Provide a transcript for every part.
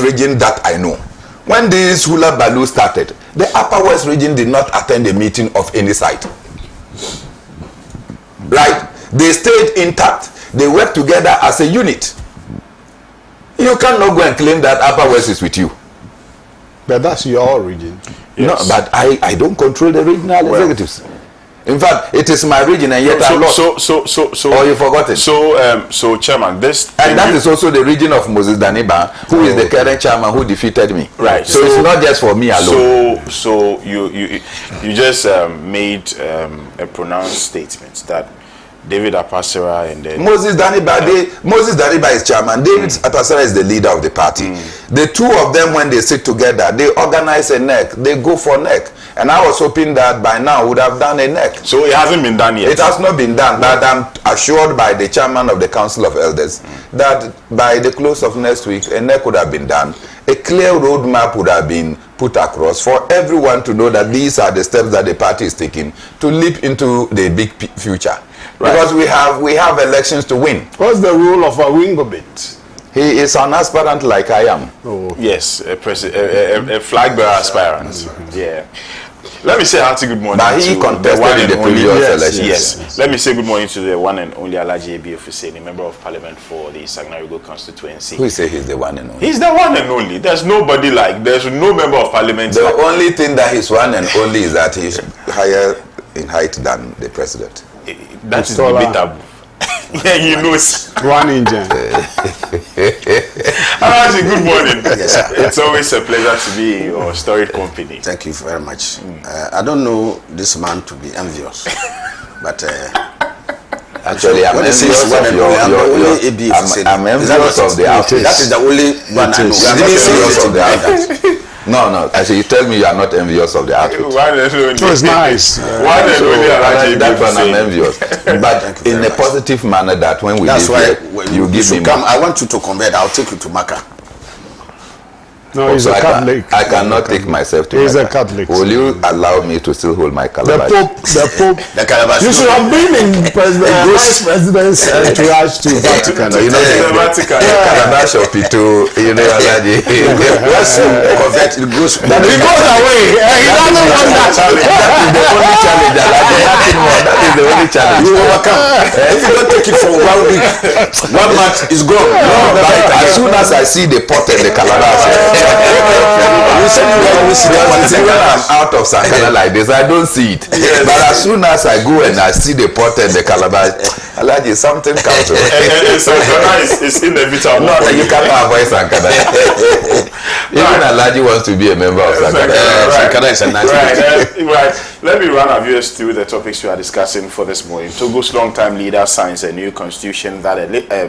region that I know. When this hula baloo started, the Upper West region did not attend a meeting of any site. Right? They stayed intact. They worked together as a unit. You cannot go and claim that Upper West is with you. But that's your region. Yes. No, but I don't control the regional executives. In fact, it is my region, and yet I lost. So, or you forgot it. So, Chairman, this and that is also the region of Moses Daniba, who is the current chairman who defeated me. Right. So it's not just for me alone. So you just made a pronounced statement that David Apasera and then Moses Daniba is chairman. David Apasera is the leader of the party. The two of them, when they sit together, they organize a neck. They go for neck. And I was hoping that by now would have done a neck. So it hasn't been done yet. It has not been done. But I'm assured by the chairman of the Council of Elders that by the close of next week, a neck would have been done. A clear roadmap would have been put across for everyone to know that these are the steps that the party is taking to leap into the big future. Right. Because we have elections to win. What's the role of a Wingobit? He is an aspirant like I am. Oh. Yes, a flag bearer aspirant. Yeah. Let me say hearty good morning. But he contested in the previous election. Yes. Let me say good morning to the one and only Alhaji Abi Ofuseni, Member of Parliament for the Sagnarigo constituency. Who say he's the one and only? He's the one and only. There's no Member of Parliament. The only thing that he's one and only is that he's higher in height than the president. That is debatable. Yeah, you know. One engine. Alhaji, good morning. Yes, sir. It's always a pleasure to be in your storied company. Thank you very much. I don't know this man to be envious, but actually, I'm envious of I'm envious of the outfit. That is the only one I know. I'm envious of the outfit. No. Actually, you tell me you are not envious of the outfit. It's nice. That one I'm envious. But in a positive manner that when we that's leave why here, you give me come. I want you to convert. I'll take you to Makkah. No, he's a Catholic. I cannot take myself to He's Makkah. a Catholic. Will you allow me to still hold my calabash? The Pope. The calabash. You should have been in vice president's entourage to Vatican. You know the Vatican. Calabash of Pito. You know Alhaji. Once you convert, it goes. But he goes away. He doesn't want that. That is the only challenge. You overcome. If you don't take it for 1 week, 1 month is gone. No, but as soon as I see the pot and the calabash. You said you always when I'm out of Sankara like this, I don't see it. Yes. But as soon as I go and I see the pot and the calabash, Alhaji, something comes to and Sankara is inevitable. No, you cannot avoid Sankara. Even Alhaji wants to be a member of Sankara. Sankara is a nice right. Let me run our viewers through the topics we are discussing for this morning. Togo's long-time leader signs a new constitution that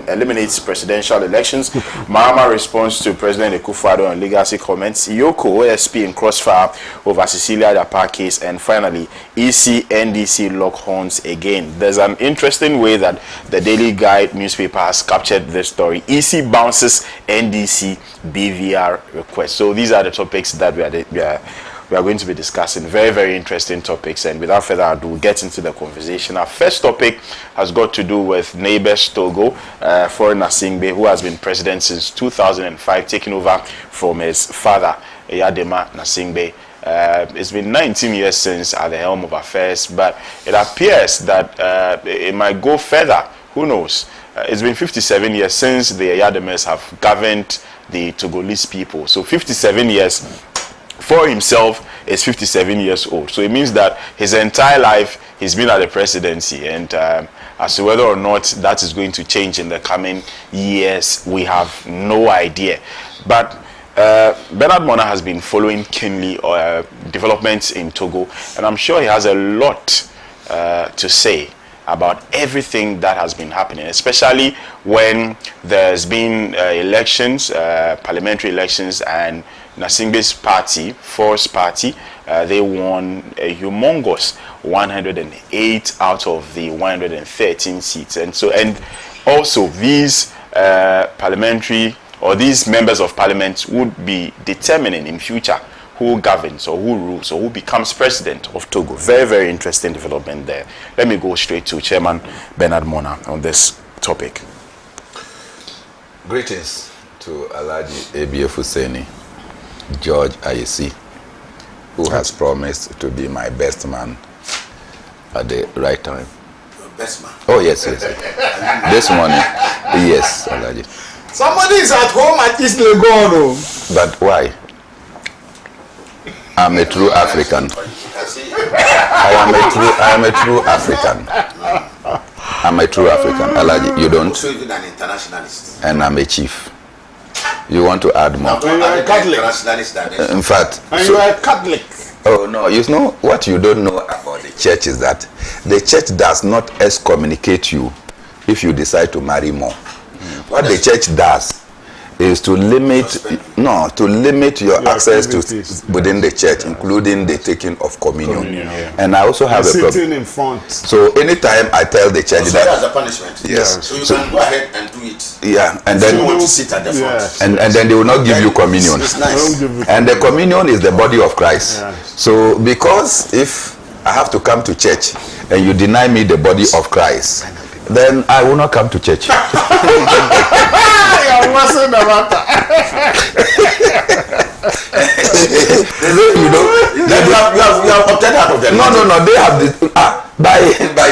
eliminates presidential elections. Mahama responds to President Akufo-Addo on legacy comments. Yoko OSP in crossfire over Cecilia Dapa case. And finally, EC NDC lock horns again. There's an interesting way that the Daily Guide newspaper has captured this story. EC bounces NDC BVR request. So these are the topics that we are going to be discussing. Very, very interesting topics. And without further ado, we'll get into the conversation. Our first topic has got to do with neighbors Togo, Faure Gnassingbé, who has been president since 2005, taking over from his father, Eyadema Gnassingbé. It's been 19 years since at the helm of affairs, but it appears that it might go further. Who knows? It's been 57 years since the Eyademas have governed the Togolese people. So 57 years. For himself is 57 years old, so it means that his entire life he's been at the presidency, and as to whether or not that is going to change in the coming years, we have no idea. But Bernard Mona has been following keenly developments in Togo, and I'm sure he has a lot to say about everything that has been happening, especially when there's been elections, parliamentary elections, and Gnassingbé's party, Faure's party, they won a humongous 108 out of the 113 seats, and also these parliamentary or these members of parliament would be determining in future who governs or who rules or who becomes president of Togo. Very, very interesting development there. Let me go straight to Chairman Bernard Mona on this topic. Greetings to Alhaji Abiofu Seni, George Ayesi, who has promised to be my best man at the right time. Best man. Oh, yes. This morning, yes, Alhaji. Somebody is at home at East Legon. But why? I'm a true African. I am a true African. I'm a true African. Alhaji, you don't? Also even an internationalist. And I'm a chief. You want to add more? You are a Catholic. In fact, And you are a Catholic. oh no, you know what you don't know about the church is that the church does not excommunicate you if you decide to marry more. What the church does is to limit your access to within the church, including the taking of communion. And I also have a problem. Sitting in front. So anytime I tell the church So that's a punishment. yes, So you can go ahead and do it. yeah, and You then want to sit at the front. Yes. and then they will not give you communion. It's nice. And the communion is the body of Christ. So because if I have to come to church and you deny me the body of Christ, then I will not come to church. I wasn't about that. You know, You have opted out of them. no, they have this, by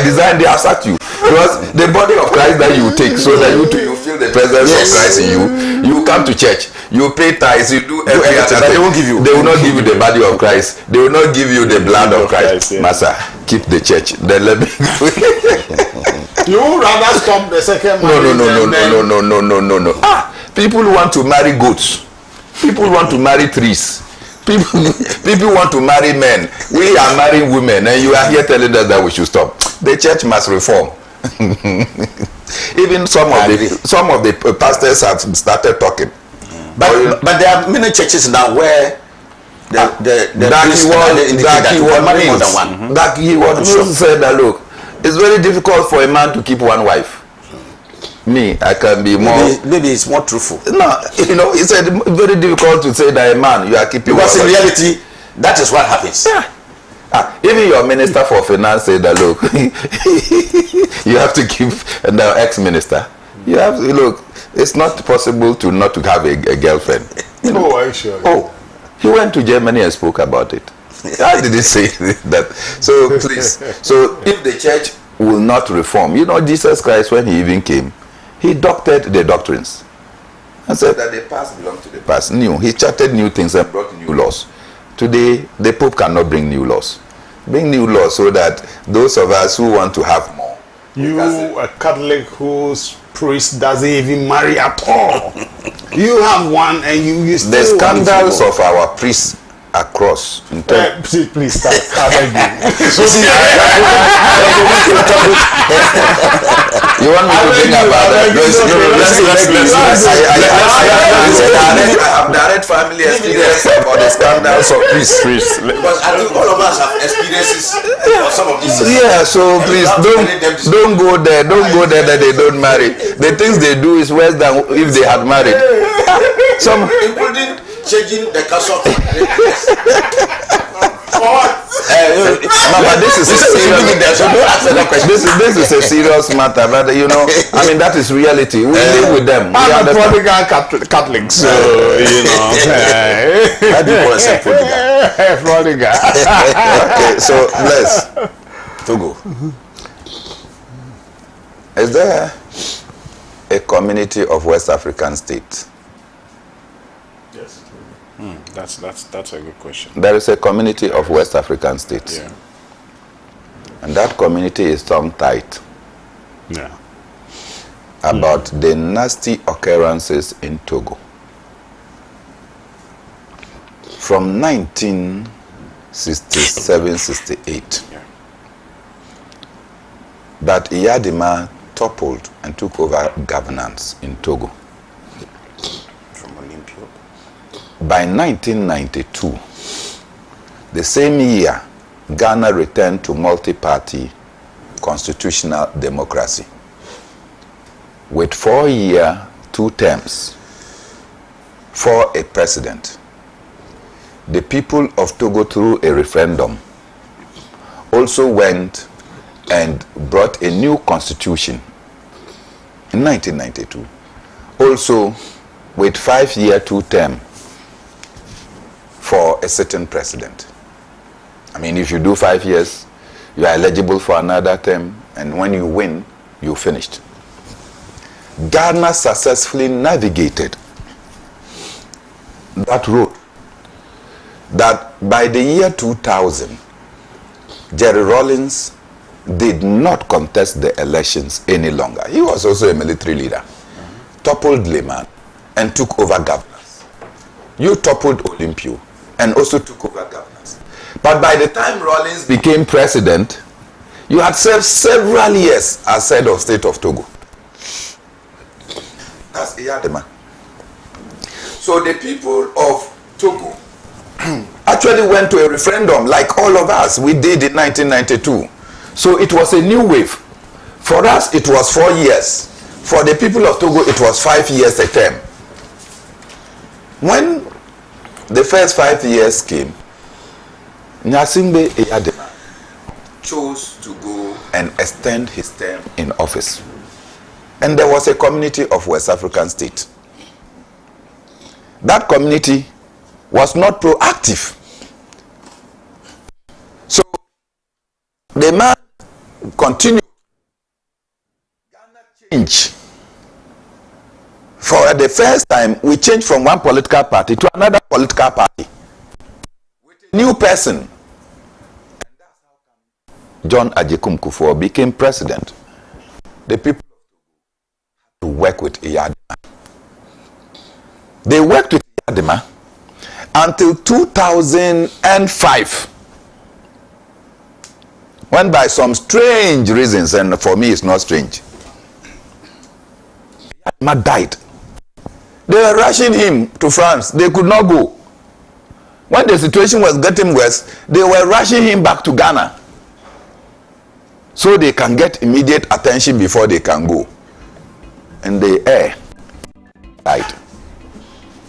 design they have sacked you, because the body of Christ that you take, so that you feel the presence of Christ in you. You come to church, you pay tithes, you do every other thing. They won't give you. They will not give you the body of Christ. They will not give you the blood of Christ. Master, keep the church. Then let me. You would rather stop the second No. People want to marry goats. People want to marry trees. People want to marry men. We are marrying women, and you are here telling us that we should stop. The church must reform. Even some of the pastors have started talking. But there are many churches now where the that keyword said that look, it's very difficult for a man to keep one wife. Me, I can be more. Maybe it's more truthful. No, you know, it's very difficult to say that a man you are keeping. Because one in wife. reality, that is what happens. Yeah. Even your minister for finance said that look, you have to keep the ex-minister. You have to look. It's not possible to not to have a girlfriend. Oh, I sure. Oh, he went to Germany and spoke about it. How did he say that? So please, so if the church will not reform, you know, Jesus Christ, when he even came, he doctored the doctrines and said that the past belongs to the past. He charted new things and brought new laws. Today, the Pope cannot bring new laws. Bring new laws so that those of us who want to have more. You, a Catholic whose priest doesn't even marry at all. You have one and you still. The scandals of our priests across. Please start. I beg you. You want me to think about that? I have direct family experience about the scandals of priests. Because I think all of us have experiences of some of these things. Yeah, so please don't go there. Don't go there that they don't marry. The things they do is worse than if they had married. Some Including changing the castle. but this is a serious. This is a serious matter. But you know, I mean, that is reality. We live with them. I'm a prodigal Catholic, so you know. How do you call yourself prodigal? Prodigal. Okay, so let's Togo. Is there a community of West African states? Yes. That's a good question. There is a community of West African states. Yeah. And that community is tongue-tied Yeah. about the nasty occurrences in Togo. From 1967-68, that Iyadima toppled and took over governance in Togo. By 1992, the same year, Ghana returned to multi-party constitutional democracy with 4-year, 2 terms for a president. The people of Togo, through a referendum, also went and brought a new constitution in 1992. Also with 5-year 2-term for a sitting president. I mean, if you do 5 years, you are eligible for another term, and when you win, you finished. Ghana successfully navigated that road. That by the year 2000, Jerry Rawlings did not contest the elections any longer. He was also a military leader. Toppled Lehman and took over governance. You toppled Olympio and also took over governance. But by the time Rawlings became president, you had served several years as head of state of Togo. That's Iyadema. So the people of Togo actually went to a referendum like all of us. We did in 1992. So it was a new wave. For us, it was 4 years. For the people of Togo, it was 5 years a term. When the first 5 years came, Nyasimbe Iyadema chose to go and extend his term in office. And there was a community of West African states. That community was not proactive. So the man continued. Ghana changed. For the first time, we changed from one political party to another political party with a new person. And that's how John Agyekum Kufuor became president. The people had to work with Iyadema. They worked with Iyadema until 2005, when by some strange reasons, and for me it's not strange, Iyadema died. They were rushing him to France. They could not go. When the situation was getting worse, they were rushing him back to Ghana so they can get immediate attention before they can go. And the heir died.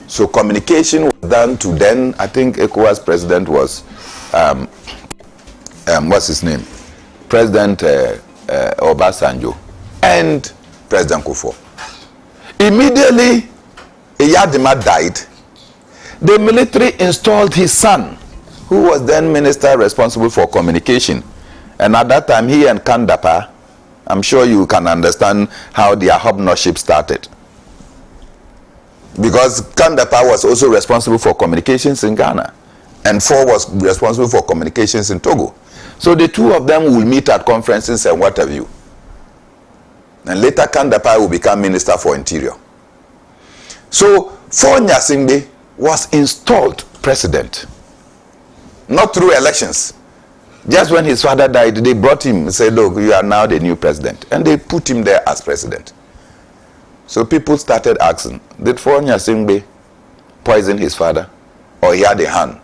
So communication was done to then, I think Ecowas president was, what's his name? President Obasanjo and President Kufuor. Immediately, Iyadema died. The military installed his son, who was then minister responsible for communication. And at that time, he and Kandapa, I'm sure you can understand how their hobnoship started. Because Kandapa was also responsible for communications in Ghana, and Four was responsible for communications in Togo. So the two of them will meet at conferences and what have you. And later Kandapa will become Minister for Interior. So Four Nyasimbe was installed president, not through elections. Just when his father died, they brought him and said, look, you are now the new president. And they put him there as president. So people started asking, did Four Nyasimbe poison his father? Or he had a hand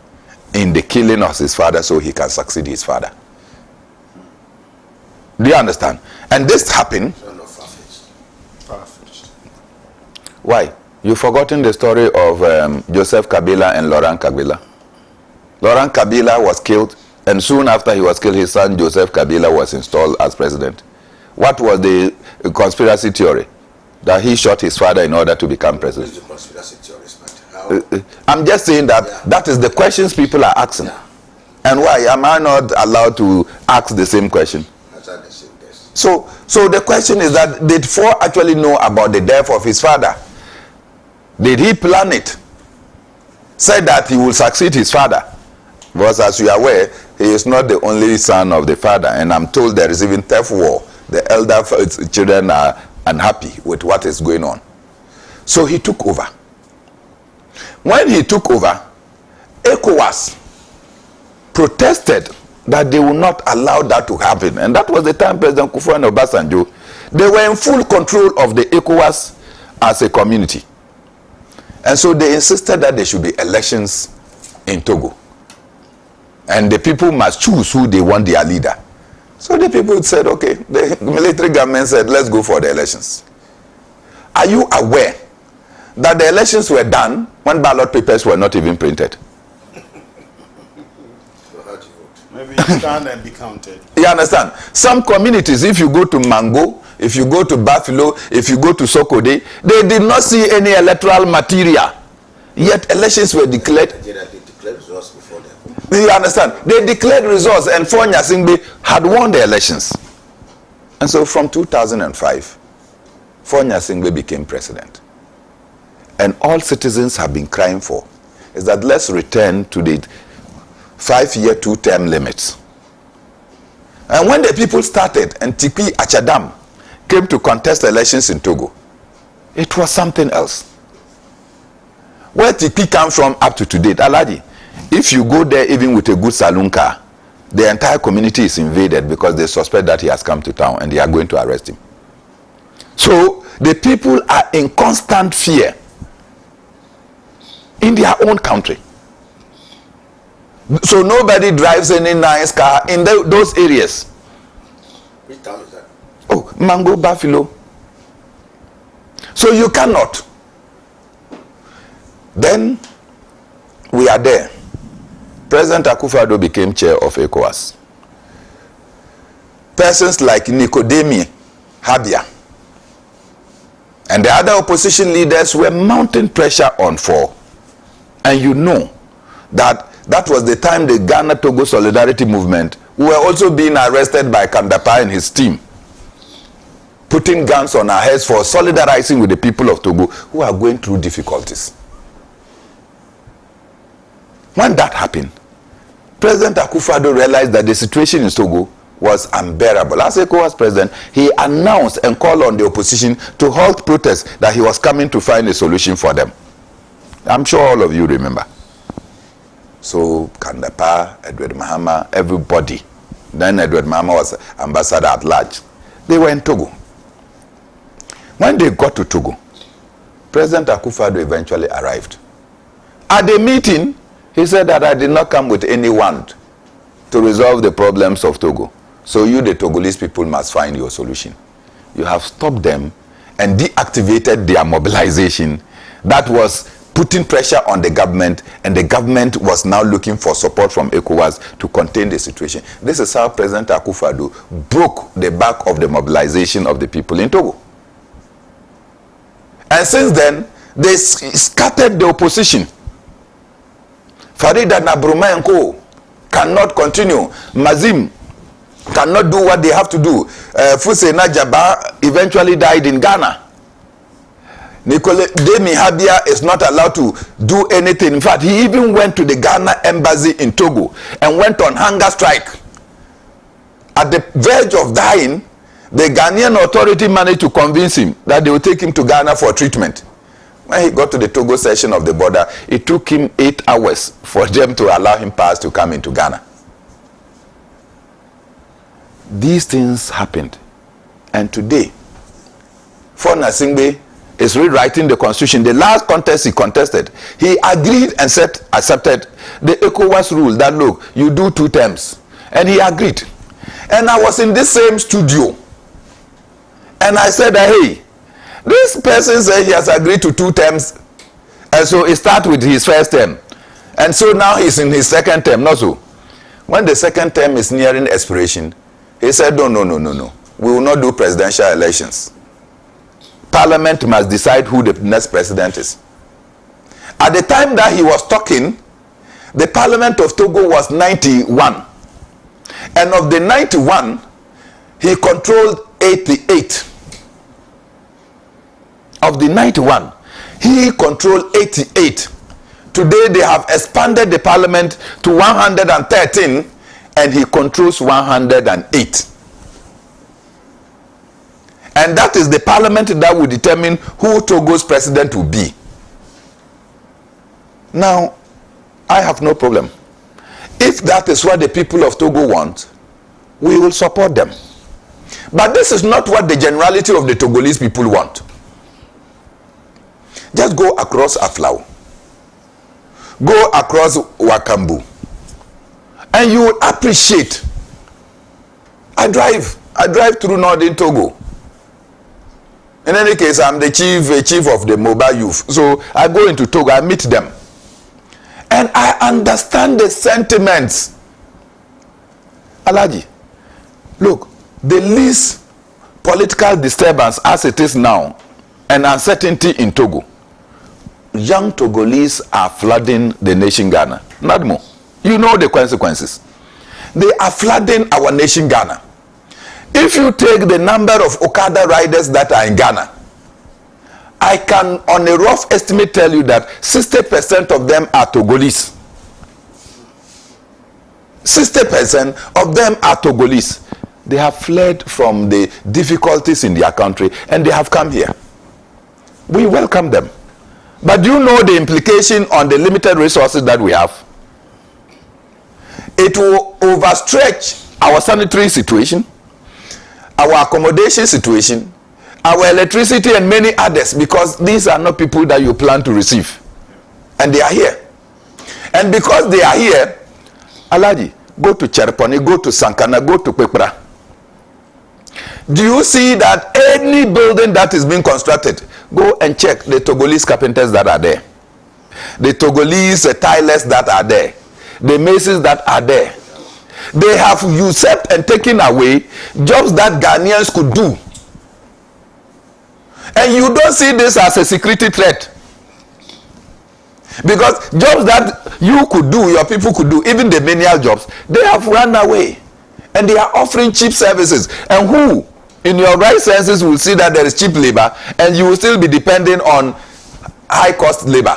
in the killing of his father so he can succeed his father? Do you understand? And this happened. Why? You've forgotten the story of Joseph Kabila and Laurent Kabila. Laurent Kabila was killed, and soon after he was killed, his son Joseph Kabila was installed as president. What was the conspiracy theory? That he shot his father in order to become president. The conspiracy theories, but I'm just saying that that is the questions people are asking. Yeah. And why am I not allowed to ask the same question? So the question is that, did Four actually know about the death of his father? Did he plan it? Said that he will succeed his father. Because as you are aware, he is not the only son of the father. And I'm told there is even theft war. The elder children are unhappy with what is going on. So he took over. When he took over, Ecowas protested that they would not allow that to happen. And that was the time President Kufuor and Obasanjo, they were in full control of the Ecowas as a community. And so they insisted that there should be elections in Togo. And the people must choose who they want their leader. So the people said, okay, the military government said, let's go for the elections. Are you aware that the elections were done when ballot papers were not even printed? Maybe stand and be counted. You understand? Some communities, if you go to Mango, if you go to Buffalo, if you go to Sokode, they did not see any electoral material. Yet elections were declared. They declared results before them. You understand? They declared results and Fonya Singbe had won the elections. And so from 2005, Fonya Singbe became president. And all citizens have been crying for is that let's return to the 5-year, 2-term limits. And when the people started and TP Achadam came to contest elections in Togo, it was something else. Where TP come from up to today, Aladi, if you go there even with a good saloon car, the entire community is invaded because they suspect that he has come to town and they are going to arrest him. So the people are in constant fear in their own country. So nobody drives any nice car in those areas. Which town is that? Oh, Mango, Buffalo. So you cannot. Then we are there. President Akufo-Addo became chair of Ecowas. Persons like Nicodemi Habia and the other opposition leaders were mounting pressure on for. And you know that was the time the Ghana-Togo Solidarity Movement were also being arrested by Kandapa and his team, putting guns on our heads for solidarizing with the people of Togo who are going through difficulties. When that happened, President Akufo-Addo realized that the situation in Togo was unbearable. As Ecowas president, he announced and called on the opposition to halt protests, that he was coming to find a solution for them. I'm sure all of you remember. So Kandapa, Edward Mahama, everybody. Then Edward Mahama was ambassador at large. They were in Togo. When they got to Togo, President Akufo-Addo eventually arrived. At the meeting, he said that I did not come with any wand to resolve the problems of Togo. So you, the Togolese people, must find your solution. You have stopped them and deactivated their mobilization. That was putting pressure on the government, and the government was now looking for support from Ecowas to contain the situation. This is how President Akufo-Addo broke the back of the mobilization of the people in Togo. And since then, they scattered the opposition. Farida Nabruma and Co. cannot continue. Mazim cannot do what they have to do. Fusena Jaba eventually died in Ghana. Nicodemi Habia is not allowed to do anything. In fact, he even went to the Ghana embassy in Togo and went on hunger strike. At the verge of dying, the Ghanian authority managed to convince him that they would take him to Ghana for treatment. When he got to the Togo section of the border, it took him 8 hours for them to allow him pass to come into Ghana. These things happened. And today, Fonya Singbe is rewriting the constitution. The last contest he contested, he agreed and accepted the Ecowas rule that, look, you do 2 terms. And he agreed. And I was in this same studio. And I said, hey, this person said he has agreed to 2 terms. And so he starts with his first term. And so now he's in his second term. Not so. When the second term is nearing expiration, he said, no. We will not do presidential elections. Parliament must decide who the next president is. At the time that he was talking, the Parliament of Togo was 91. And of the 91, he controlled 88. Of the 91, he controlled 88. Today they have expanded the parliament to 113 and he controls 108. And that is the parliament that will determine who Togo's president will be. Now, I have no problem. If that is what the people of Togo want, we will support them. But this is not what the generality of the Togolese people want. Just go across Aflao. Go across Wakambu. And you will appreciate. I drive through northern Togo. In any case, I'm the chief of the mobile youth. So I go into Togo, I meet them. And I understand the sentiments. Alaji, look, the least political disturbance as it is now and uncertainty in Togo, young Togolese are flooding the nation Ghana. Not more. You know the consequences. They are flooding our nation Ghana. If you take the number of Okada riders that are in Ghana, I can on a rough estimate tell you that 60% of them are Togolese. 60% of them are Togolese. They have fled from the difficulties in their country and they have come here. We welcome them. But do you know the implication on the limited resources that we have? It will overstretch our sanitary situation, our accommodation situation, our electricity and many others, because these are not people that you plan to receive. And they are here. And because they are here, Alaji, go to Cherponi, go to Sankana, go to Pepra. Do you see that any building that is being constructed, go and check the Togolese carpenters that are there, the Togolese tilers that are there, the masons that are there. They have usurped and taken away jobs that Ghanaians could do. And you don't see this as a security threat. Because jobs that you could do, your people could do, even the menial jobs, they have run away. And they are offering cheap services. And who, in your right senses, will see that there is cheap labor and you will still be depending on high-cost labor?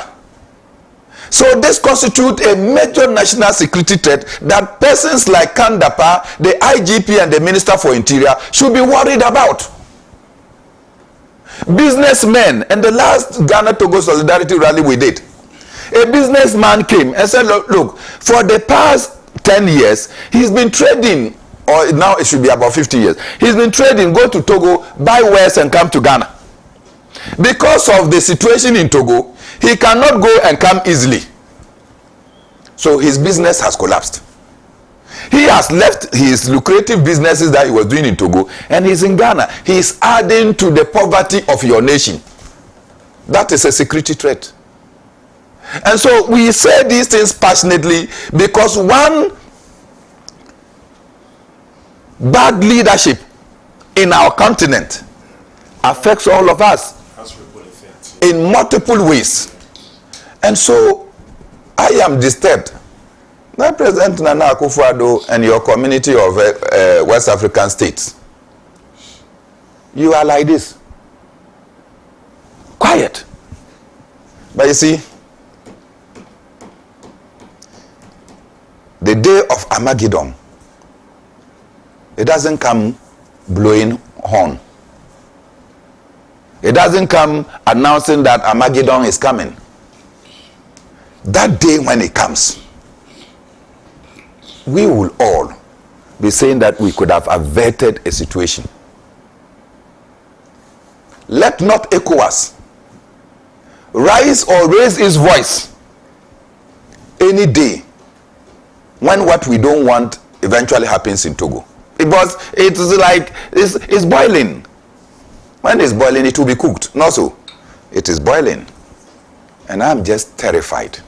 So this constitutes a major national security threat that persons like Kandapa, the IGP and the Minister for Interior should be worried about. Businessmen, and the last Ghana-Togo Solidarity Rally we did, a businessman came and said, look, for the past 10 years, he's been trading, or now it should be about 50 years, he's been trading, go to Togo, buy wares and come to Ghana. Because of the situation in Togo, he cannot go and come easily. So his business has collapsed. He has left his lucrative businesses that he was doing in Togo and he's in Ghana. He is adding to the poverty of your nation. That is a security threat. And so we say these things passionately because one bad leadership in our continent affects all of us in multiple ways. And so I am disturbed. Now, President Nana Akufo-Addo and your community of West African states, you are like this, quiet. But you see, the day of Armageddon, it doesn't come blowing horn. It doesn't come announcing that Armageddon is coming. That day when it comes, we will all be saying that we could have averted a situation. Let not Ecowas rise or raise its voice any day when what we don't want eventually happens in Togo. Because it's like, it's boiling. When it's boiling, it will be cooked. Not so. It is boiling. And I'm just terrified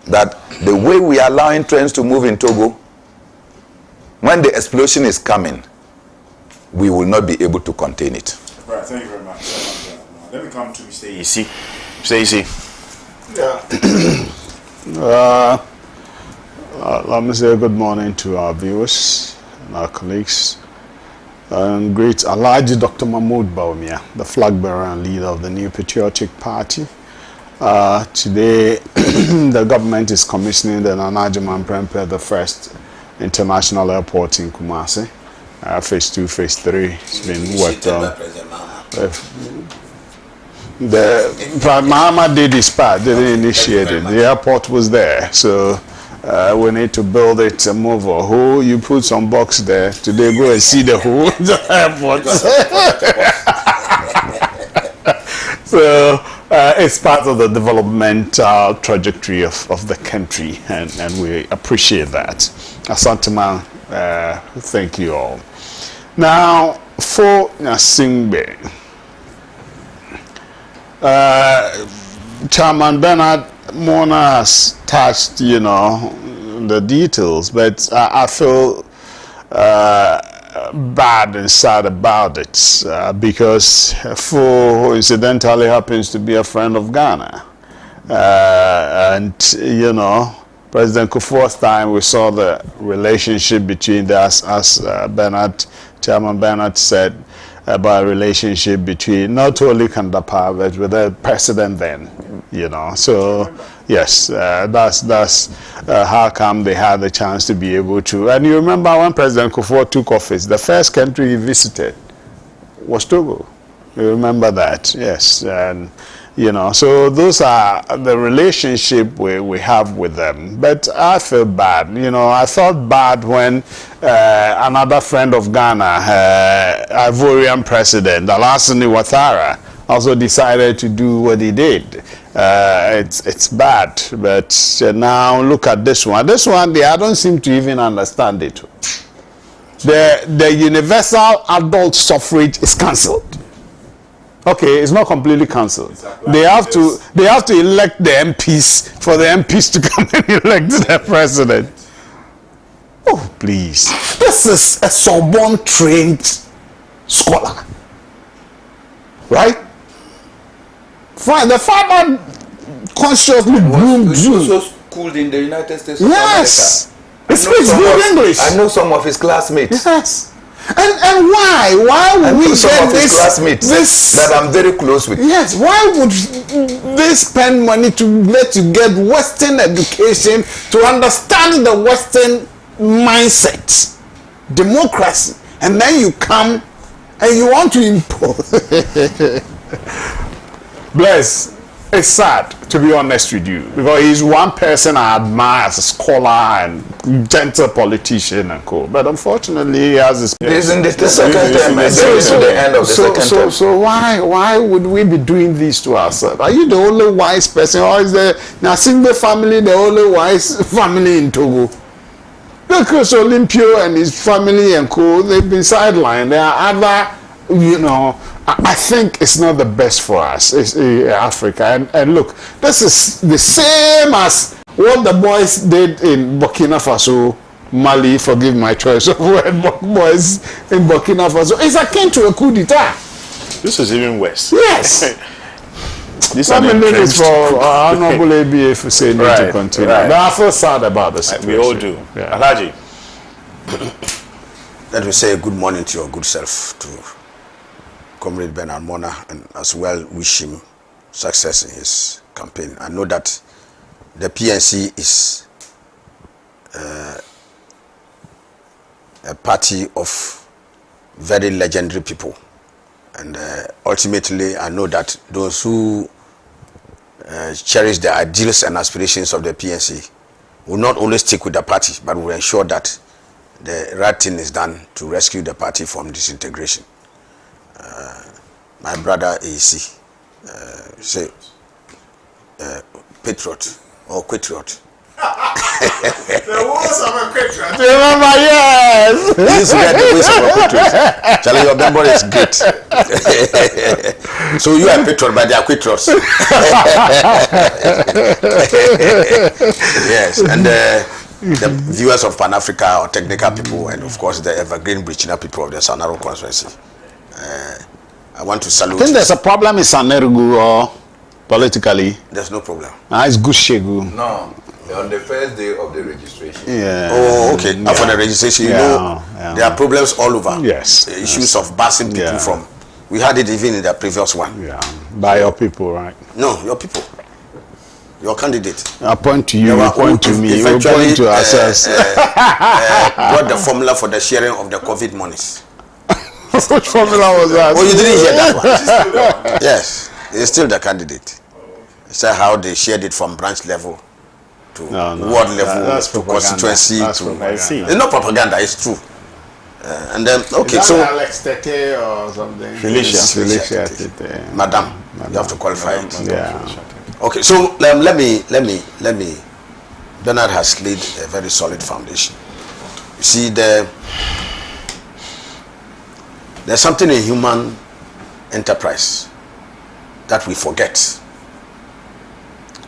that the way we are allowing trains to move in Togo, when the explosion is coming, we will not be able to contain it. Right, thank you very much. Let me come to Mr. Isi. Mr. Isi. Yeah. Let me say good morning to our viewers and our colleagues. Great Alhaji Dr. Mahmoud Bawumia, the flag bearer and leader of the New Patriotic Party. Today, the government is commissioning the Nana Addo Prempeh, the first international airport in Kumasi. Phase 2, phase 3 has been worked on. The Prime Mahama did his part, didn't initiate it. The airport was there, so we need to build it and move a hole. You put some box there. Today, go and see the whole airport. So it's part of the developmental trajectory of the country, and we appreciate that. Asantuma, thank you all. Now, for Nasingbe, Chairman Bernard Mona has touched, the details, but I feel bad and sad about it because Fo incidentally happens to be a friend of Ghana. And, you know, President Kufuor's time, we saw the relationship between us, as Chairman Bernard said, about a relationship between not only Kandapa, but with the president then, you know. So, yes, that's how come they had the chance to be able to. And you remember when President Kufuor took office, the first country he visited was Togo. You remember that, yes. And, you know, so those are the relationship we have with them. But I feel bad. You know, I felt bad when another friend of Ghana, Ivorian president, Alassane Ouattara, also decided to do what he did. It's bad. But now look at this one. This one, I don't seem to even understand it. The universal adult suffrage is cancelled. Okay, it's not completely cancelled. They have to elect the MPs for the MPs to come and elect the president. Oh, please. This is a Sorbonne trained scholar. Right? Fine. The father consciously groomed you. Also schooled in the United States of Yes. America. He speaks good English. I know some of his classmates. Yes. And why would we get his classmates that I'm very close with? Yes, why would they spend money to let you get Western education to understand the Western mindset, democracy, and then you come and you want to impose? Bless. It's sad, to be honest with you, because he's one person I admire as a scholar and gentle politician and co. But unfortunately, he has his. Isn't this the second term? The end of the second term. So why would we be doing this to ourselves? Are you the only wise person, or is the Nasimbe family the only wise family in Togo? Because Olympio and his family and co, they've been sidelined. There are other, you know. I think it's not the best for us, Africa. And look, this is the same as what the boys did in Burkina Faso, Mali, forgive my choice of word, boys in Burkina Faso. It's akin to a coup d'etat. This is even worse. Yes. Let me leave it for Honorable ABA for saying to continue. Right. But I feel sad about this. We all do. Yeah. Alhaji. Let me say good morning to your good self, to Comrade Bernard Mona, and as well wish him success in his campaign. I know that the PNC is a party of very legendary people, and ultimately I know that those who cherish the ideals and aspirations of the PNC will not only stick with the party, but will ensure that the right thing is done to rescue the party from disintegration. My brother AC, say patriot or patriot. The words of a patriot. Remember, yes. This is the ways of a patriot. Charlie, your memory is great. So you are a patriot, but they are patriots. Yes, and the viewers of Pan Africa or technical people, and of course the evergreen Brichina people of the Sanaro constituency. I want to salute. I think there's a problem in Sanerugu or politically. There's no problem. It's Gushegu. No, on the first day of the registration. Yeah. Oh, okay. Yeah. For the registration, you know, there are problems all over. Yes. Issues of passing people from. We had it even in the previous one. Yeah. By your people, right? No, your people. Your candidate. I point to you, you point to me, we point to ourselves. Brought the formula for the sharing of the COVID monies. Which formula was that? Oh, you didn't hear that one? Yes, he's still the candidate. It's how they shared it from branch level to ward level to constituency. It's not propaganda, it's true. And then, okay, is that so Alex Tete or something? Felicia Tete. Madam, you have to qualify it. Yeah. Okay, so let me. Bernard has laid a very solid foundation. You see, there's something in human enterprise that we forget,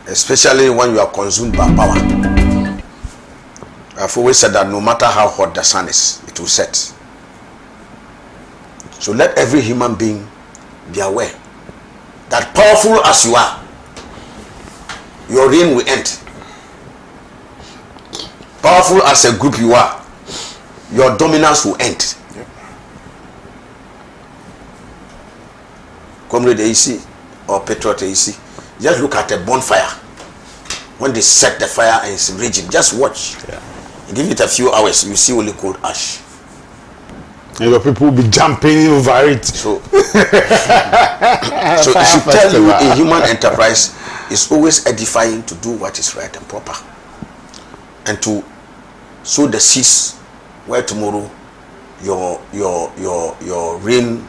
especially when you are consumed by power. I've always said that no matter how hot the sun is, it will set. So let every human being be aware that powerful as you are, your reign will end. Powerful as a group you are, your dominance will end. Yep. Comrade AC or Patriot AC, just look at a bonfire. When they set the fire and it's raging, just watch. Yeah. Give it a few hours, you see only cold ash. And your people will be jumping over it. So it should tell you a human enterprise is always edifying to do what is right and proper, and to sow the seeds where tomorrow your reign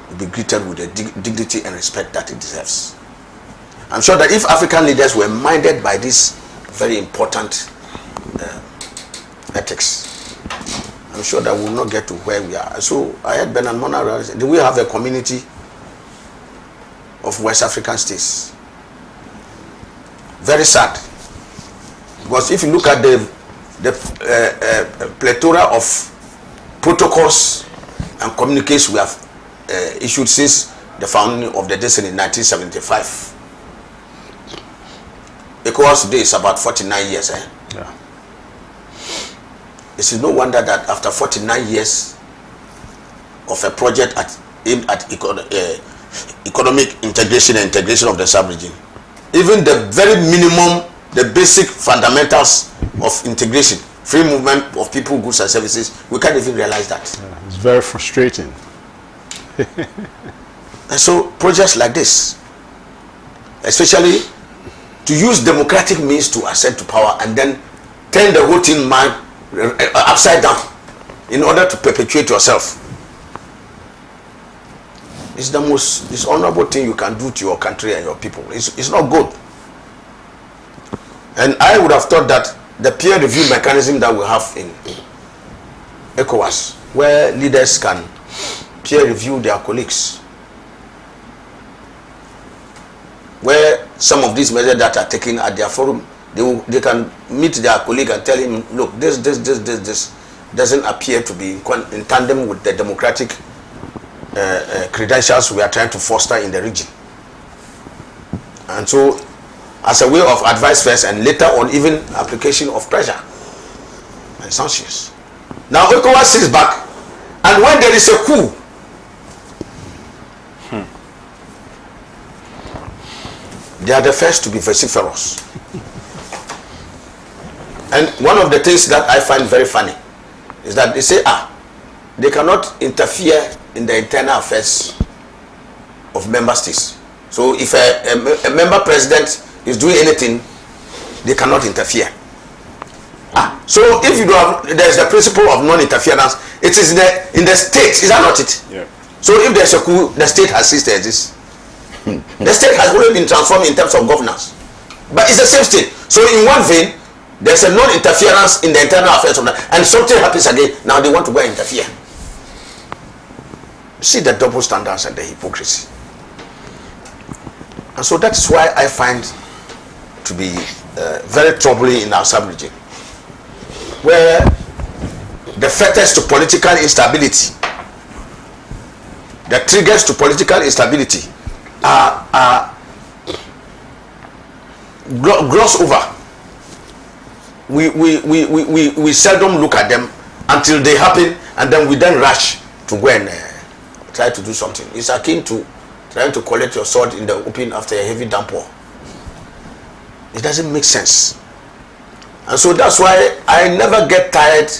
will be greeted with the dignity and respect that it deserves. I'm sure that if African leaders were minded by this very important ethics, I'm sure that we will not get to where we are. So I heard Bernard Mona say, do we have a community of West African states? Very sad. Because if you look at the plethora of protocols and communiques we have issued since the founding of the nation in 1975, Ecowas today is about 49 years. Yeah. It is no wonder that after 49 years of a project aimed at economic integration and integration of the sub-region, even the very minimum, the basic fundamentals of integration, free movement of people, goods and services, we can't even realize that. Yeah, it's very frustrating. And so projects like this, especially to use democratic means to ascend to power and then turn the whole thing upside down in order to perpetuate yourself, it's the most dishonorable thing you can do to your country and your people. It's not good. And I would have thought that the peer review mechanism that we have in ECOWAS, where leaders can peer review their colleagues, where some of these measures that are taken at their forum, they can meet their colleague and tell him, look, this doesn't appear to be in tandem with the democratic credentials we are trying to foster in the region. And so, as a way of advice first, and later on even application of pressure and sanctions. Now ECOWAS sits back, and when there is a coup, they are the first to be vociferous. And one of the things that I find very funny is that they say, they cannot interfere in the internal affairs of member states. So if a member president is doing anything, they cannot interfere. So if you do have, there's the principle of non-interference. It is in the state, is that not it? Yeah. So if there's a coup, the state has ceased to exist. The state has already been transformed in terms of governance, but it's the same state. So in one vein, there's a non-interference in the internal affairs of that, and something happens again. Now they want to go and interfere. See the double standards and the hypocrisy. And so that's why I find to be very troubling in our sub-region, where the fetters to political instability, the triggers to political instability are glossed over. We seldom look at them until they happen, and then we then rush to go and try to do something. It's akin to trying to collect your sword in the open after a heavy downpour. It doesn't make sense. And so that's why I never get tired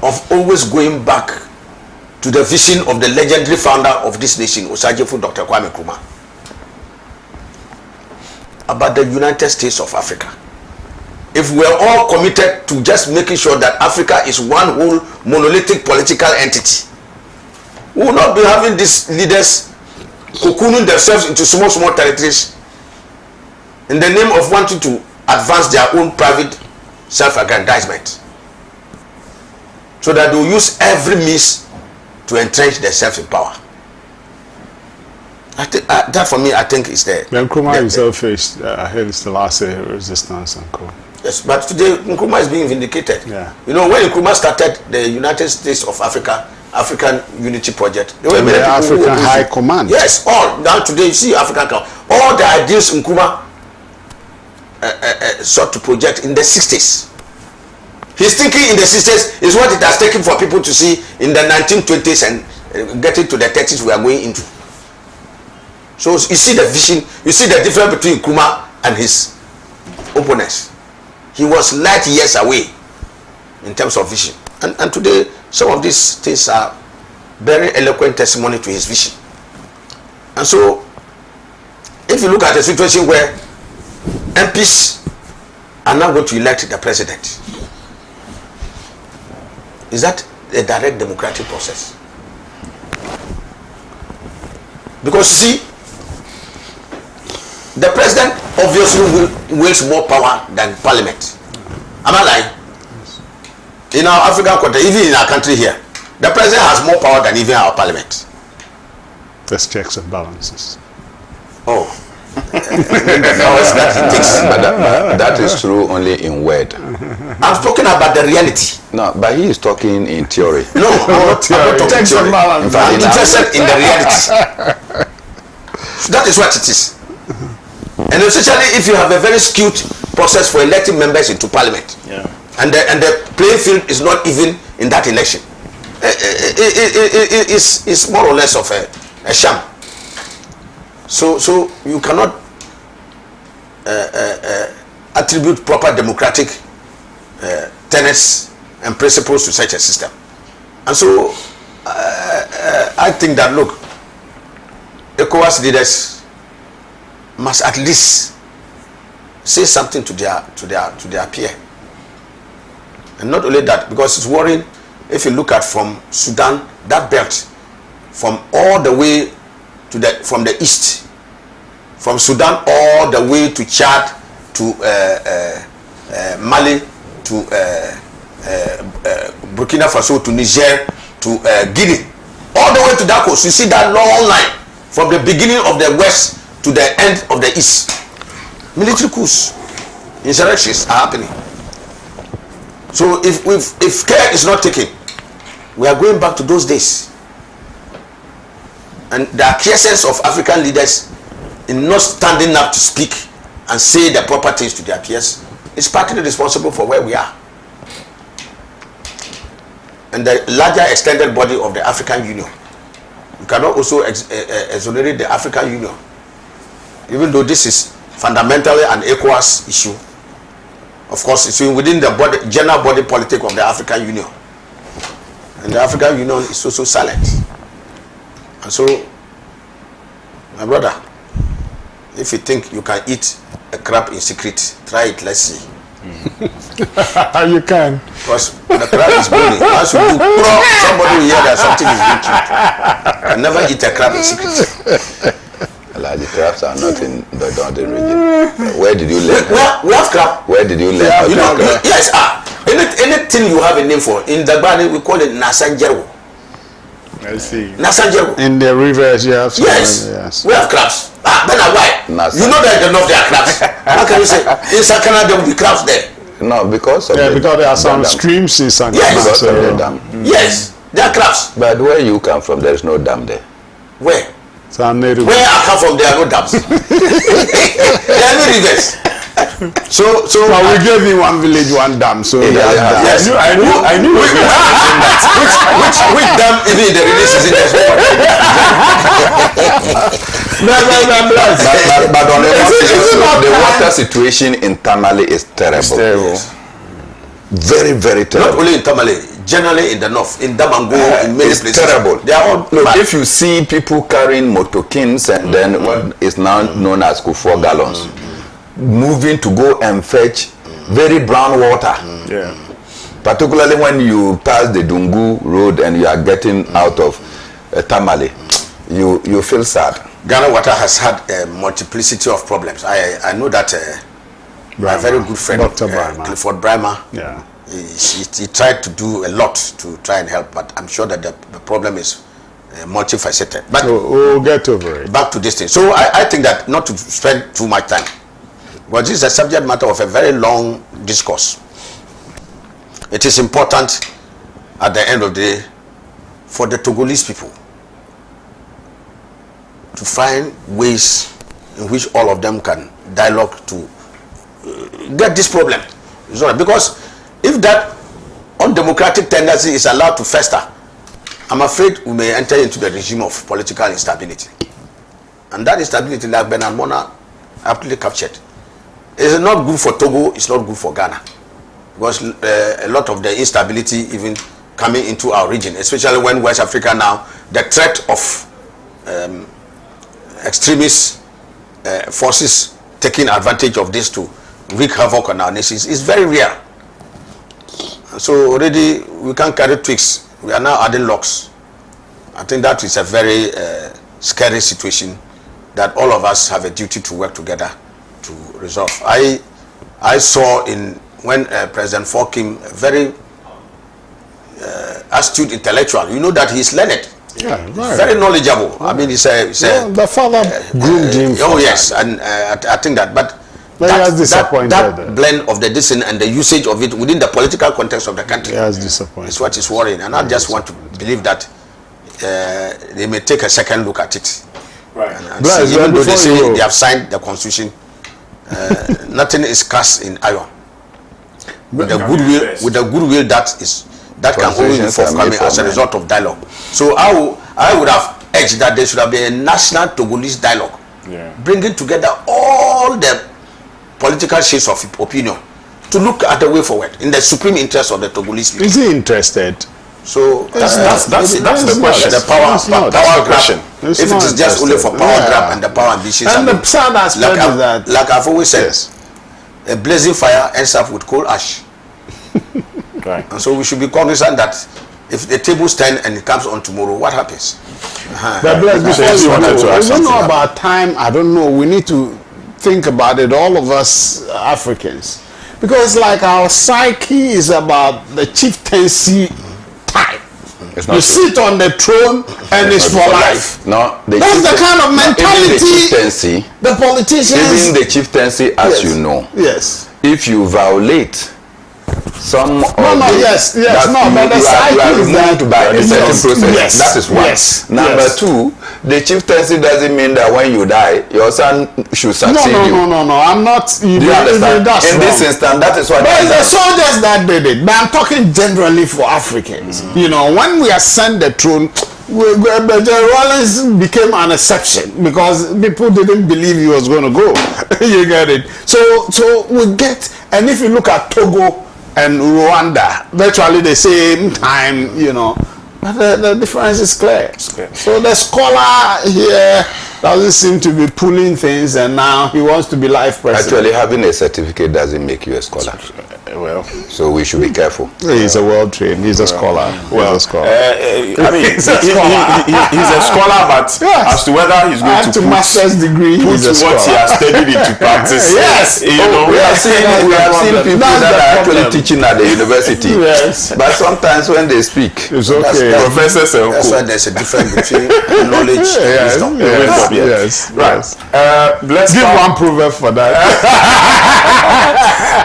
of always going back to the vision of the legendary founder of this nation, Osagyefo Dr. Kwame Nkrumah, about the United States of Africa. If we're all committed to just making sure that Africa is one whole monolithic political entity, we will not be having these leaders cocooning themselves into small territories in the name of wanting to advance their own private self-aggrandizement, so that they will use every means to entrench themselves in power. That for me, I think is the... Nkrumah himself faced, I heard it's the last resistance and co. Yes, but today Nkrumah is being vindicated. Yeah. You know, when Nkrumah started the United States of Africa, African Unity Project. There were the African High Command. Yes, all. Now today you see African, all the ideas Nkrumah sought to project in the 60s. His thinking in the 60s is what it has taken for people to see in the 1920s and getting to the 30s we are going into. So you see the vision, you see the difference between Nkrumah and his opponents. He was light years away in terms of vision. And today, some of these things are very eloquent testimony to his vision. And so, if you look at a situation where MPs are now going to elect the president, is that a direct democratic process? Because you see, the president obviously wields more power than parliament. Am I lying? In our African country, even in our country here, the president has more power than even our parliament. There's checks and balances. Oh. That is true only in word. I'm talking about the reality. No, but he is talking in theory. No, I'm not talking Checks and theory. balances. I'm interested in the reality. That is what it is. And especially if you have a very skewed process for electing members into parliament. Yeah. And the playing field is not even in that election. It's more or less of a sham. So you cannot attribute proper democratic tenets and principles to such a system. And so I think that, look, Ecowas leaders must at least say something to their peer. And not only that, because it's worrying if you look at from Sudan, that belt, from all the way to from the east, from Sudan all the way to Chad, to Mali, to Burkina Faso, to Niger, to Guinea, all the way to that coast. You see that long line from the beginning of the west to the end of the east. Military coups, insurrections are happening. So if care is not taken, we are going back to those days. And the acquiescence of African leaders in not standing up to speak and say the proper things to their peers is partly responsible for where we are. And the larger extended body of the African Union. You cannot also exonerate the African Union, even though this is fundamentally an Ecowas issue. Of course, it's within the general body politic of the African Union. And the African Union is also silent. And so, my brother, if you think you can eat a crab in secret, try it, let's see. You can. Because the crab is burning. Once you do, somebody will hear that something is being killed. I never eat a crab in secret. The crabs are not in the northern region. Where did you learn? We have crab. Where did you learn? Yes, anything you have a name for. In Dagbani, we call it Nasanjero. I see. Nasanjero. In the rivers, you have some. Yes. We have crabs. Then why? Nasan. You know that enough there are crabs. How can you say in Sakana there will be crabs there? No, because of because there are some streams in Sakana. Yes. Because of the dam. Yes, there are crabs. But where you come from, there is no dam there. Where? Where I come from, there are no dams. There are no rivers. So well, we gave you one village, one dam. So yes, I knew which dam even in the rainy season but on the water situation in Tamale is terrible. It's terrible. Very, very terrible. Not only in Tamale, generally in the north, in Damango, in many places. Terrible. They are all look, if you see people carrying motokins and then what is now known as 4 gallons, moving to go and fetch very brown water. Yeah. Particularly when you pass the Dungu road and you are getting out of Tamale, you feel sad. Ghana Water has had a multiplicity of problems. I know that my very good friend, Dr. Brimer. Clifford Brimer, Yeah. He tried to do a lot to try and help, but I'm sure that the problem is multifaceted. But we'll get over it. Back to this thing. So I think that not to spend too much time, but this is a subject matter of a very long discourse. It is important at the end of the day for the Togolese people to find ways in which all of them can dialogue to get this problem. Because if that undemocratic tendency is allowed to fester, I'm afraid we may enter into the regime of political instability. And that instability, like Bernard Mona aptly captured, is not good for Togo, it's not good for Ghana. Because a lot of the instability even coming into our region, especially when West Africa now, the threat of extremist forces taking advantage of this to wreak havoc on our nations is very real. So already we can't carry twigs. We are now adding locks. I think that is a very scary situation that all of us have a duty to work together to resolve. I saw when President Ford came, a very astute intellectual. You know that he's learned. Yeah, right. Very knowledgeable. I mean, he's a the father groomed him. Oh yes, and I think that, but that blend of the dissent and the usage of it within the political context of the country is what is worrying. And I just want to believe that they may take a second look at it. Right. And see, even though they say they have signed the constitution, nothing is cast in iron. With the goodwill that can only be forthcoming as a result of dialogue. So I would have urged that there should have been a national Togolese dialogue, bringing together all the political shades of opinion to look at the way forward in the supreme interest of the Togolese people. Is he interested? So that's the question. The power question. If it is just only for power grab and the power ambitions, and the sad aspect is that, like I've always said, a blazing fire ends up with coal ash. Right. And so we should be cognizant that if the tables turn and it comes on tomorrow, what happens? But before you know about time, I don't know. We need to think about it, all of us Africans, because like our psyche is about the chieftaincy type. You sit on the throne and it's for life. No, that's the kind of mentality the politicians. Even the chieftaincy, as you know, if you violate some but the psyche you are is removed by a certain process. That is one. Number two, the chieftaincy doesn't mean that when you die, your son should succeed you. No. I'm not. Do you understand? In this instance, that is what. But it's the soldiers that did it. But I'm talking generally for Africans. You know, when we ascend the throne, Rollins became an exception because people didn't believe he was going to go. You get it? So we get, and if you look at Togo and Rwanda, virtually the same time, you know, but the difference is clear. So the scholar here doesn't seem to be pulling things, and now he wants to be life president. Actually, having a certificate doesn't make you a scholar. Well, so we should be careful. He's a world trained. He's a scholar. Well, he's a scholar. I mean, he's a scholar, but as to whether he's going to put master's degree, put what he has studied into practice. You know, we have seen people that are actually teaching at the university. But sometimes when they speak, it's okay. Professors, that's why there's a difference between knowledge and wisdom. Right. Let's give one proverb for that.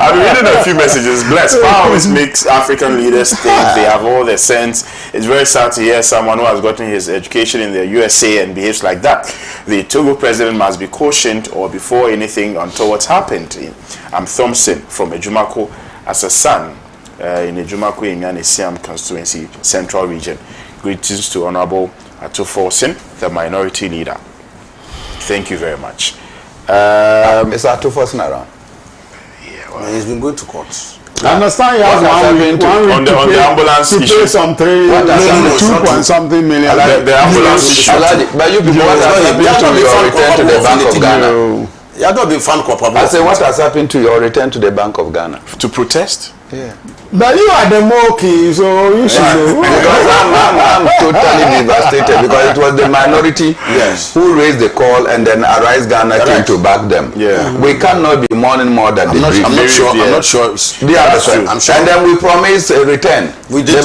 I've been reading a few messages. Bless. Power always makes African leaders think they have all the sense. It's very sad to hear someone who has gotten his education in the USA and behaves like that. The Togo president must be cautioned, or before anything untoward happened. I'm Thompson from Ejumako as a son in Ejumako in Siam constituency, Central Region. Greetings to Honorable Akufo-Addo, the minority leader. Thank you very much. Mr. Akufo-Addo around? He's been going to court. I understand you have one week on the ambulance to pay some 2.something million. The ambulance issue. But you people, what has happened to your return to the Bank of Ghana? You have not been found culpable. I say, what has happened to your return to the Bank of Ghana? To protest? Yeah. But you are the monkey, so you should know. Because I'm totally devastated, because it was the minority who raised the call, and then Arise Ghana came to back them. We cannot be mourning more than the brief. I'm not sure. I'm sure. And then we promised a return. We did.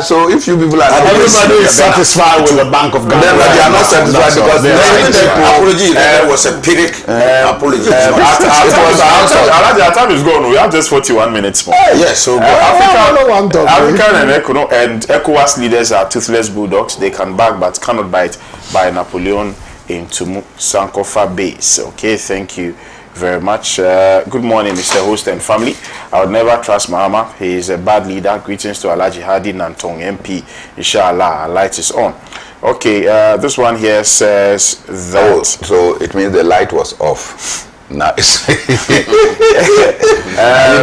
So if you people are not, everybody is satisfied with the Bank of Ghana. Then they are not satisfied because the apology was a pyrrhic apology. Our time is gone. We have just 41 minutes more. Yes, so African and ECOWAS leaders are toothless bulldogs. They can bark but cannot bite, by Napoleon in Sankofa Base. Okay, thank you very much. Good morning, Mr. Host and family. I would never trust Mahama. He is a bad leader. Greetings to Alhaji Hadi Nantong MP. Inshallah, our light is on. Okay, this one here says that... Oh, so it means the light was off. Nice. You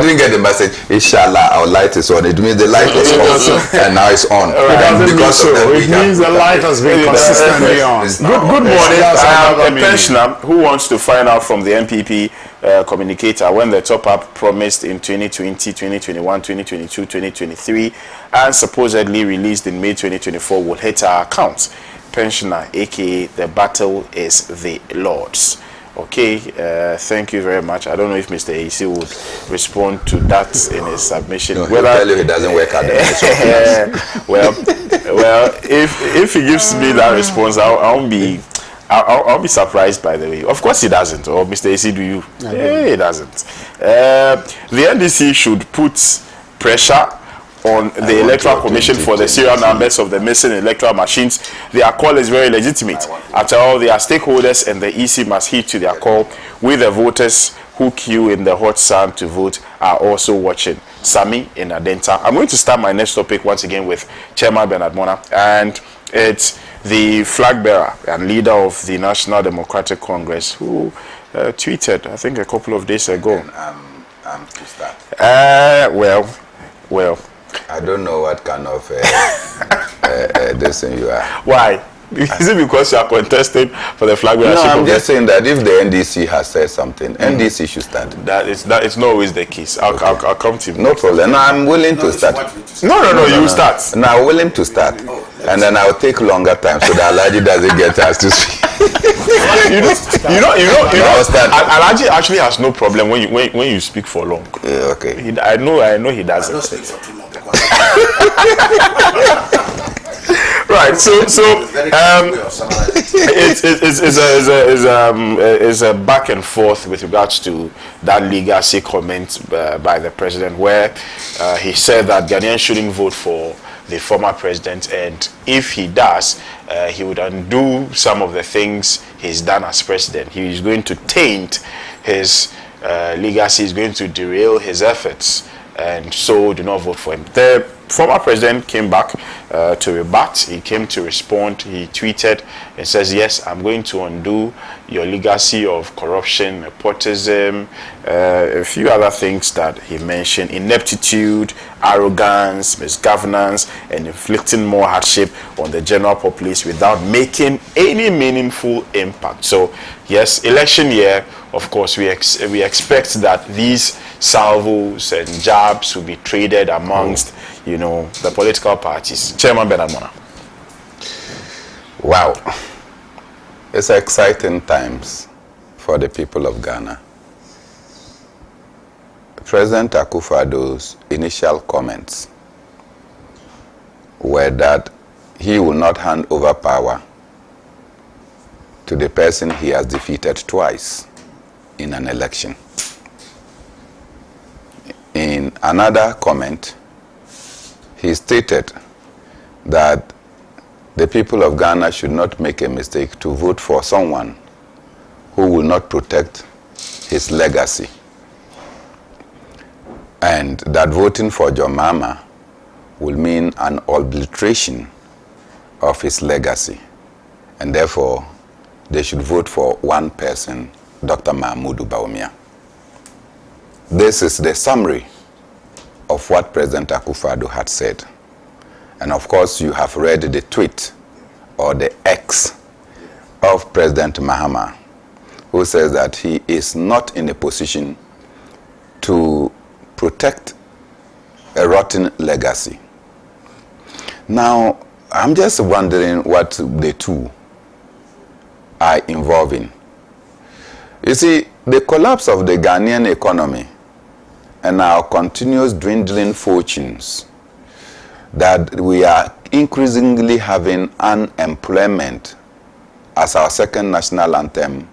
didn't get the message. Inshallah, our light is on. It means the light was off and now it's on. It doesn't mean so. It means the light has been consistently on. Good morning. I am a pensioner who wants to find out from the MPP communicator when the top-up promised in 2020, 2021, 2022, 2023 and supposedly released in May 2024 will hit our accounts. Pensioner, aka the battle is the Lord's. Okay, thank you very much. I don't know if Mr. AC would respond to that in his submission. No, he'll tell you it doesn't work out. well, if he gives me that response, I'll be surprised. By the way, of course he doesn't. Or Mr. AC, do you? He doesn't. The NDC should put pressure on the Electoral Commission for the serial numbers of the missing electoral machines. Their call is very legitimate. After all, their stakeholders and the EC must heed to their call. With the voters who queue in the hot sun to vote are also watching. Sami in Adenta. I'm going to start my next topic once again with Chairman Bernard Mona, and it's the flag bearer and leader of the National Democratic Congress who tweeted, I think, a couple of days ago. I'm to start. Well. I don't know what kind of this thing you are. Why? Is it because you are contesting for the flag bearer? No, I'm just saying that if the NDC has said something, NDC should stand. That is not always the case. I'll come to you. No problem. No, I'm willing to start. No, you start. No, I'm willing to start. And then I'll take longer time so that Alhaji doesn't get us to speak. you know, Alhaji actually has no problem when you speak for long. Okay. I know he doesn't. I don't speak for too long. Right, so it's a back and forth with regards to that legacy comment by the president, where he said that Ghanian shouldn't vote for the former president, and if he does, he would undo some of the things he's done as president. He is going to taint his legacy, is going to derail his efforts, and so do not vote for him. The former president came back to rebut. He came to respond. He tweeted and says, yes, I'm going to undo your legacy of corruption, nepotism, a few other things that he mentioned: ineptitude, arrogance, misgovernance, and inflicting more hardship on the general populace without making any meaningful impact. So yes, election year, of course, we expect that these salvos and jabs will be traded amongst the political parties. Chairman Bernard Mona. Wow. It's exciting times for the people of Ghana. President Akufo-Addo's initial comments were that he will not hand over power to the person he has defeated twice in an election. In another comment, he stated that the people of Ghana should not make a mistake to vote for someone who will not protect his legacy, and that voting for John Mahama will mean an obliteration of his legacy, and therefore they should vote for one person, Dr. Mahmoud Bawumia. This is the summary of what President Akufo-Addo had said. And of course, you have read the tweet or the X of President Mahama, who says that he is not in a position to protect a rotten legacy. Now, I'm just wondering what the two are involving. You see, the collapse of the Ghanaian economy and our continuous dwindling fortunes, that we are increasingly having unemployment as our second national anthem,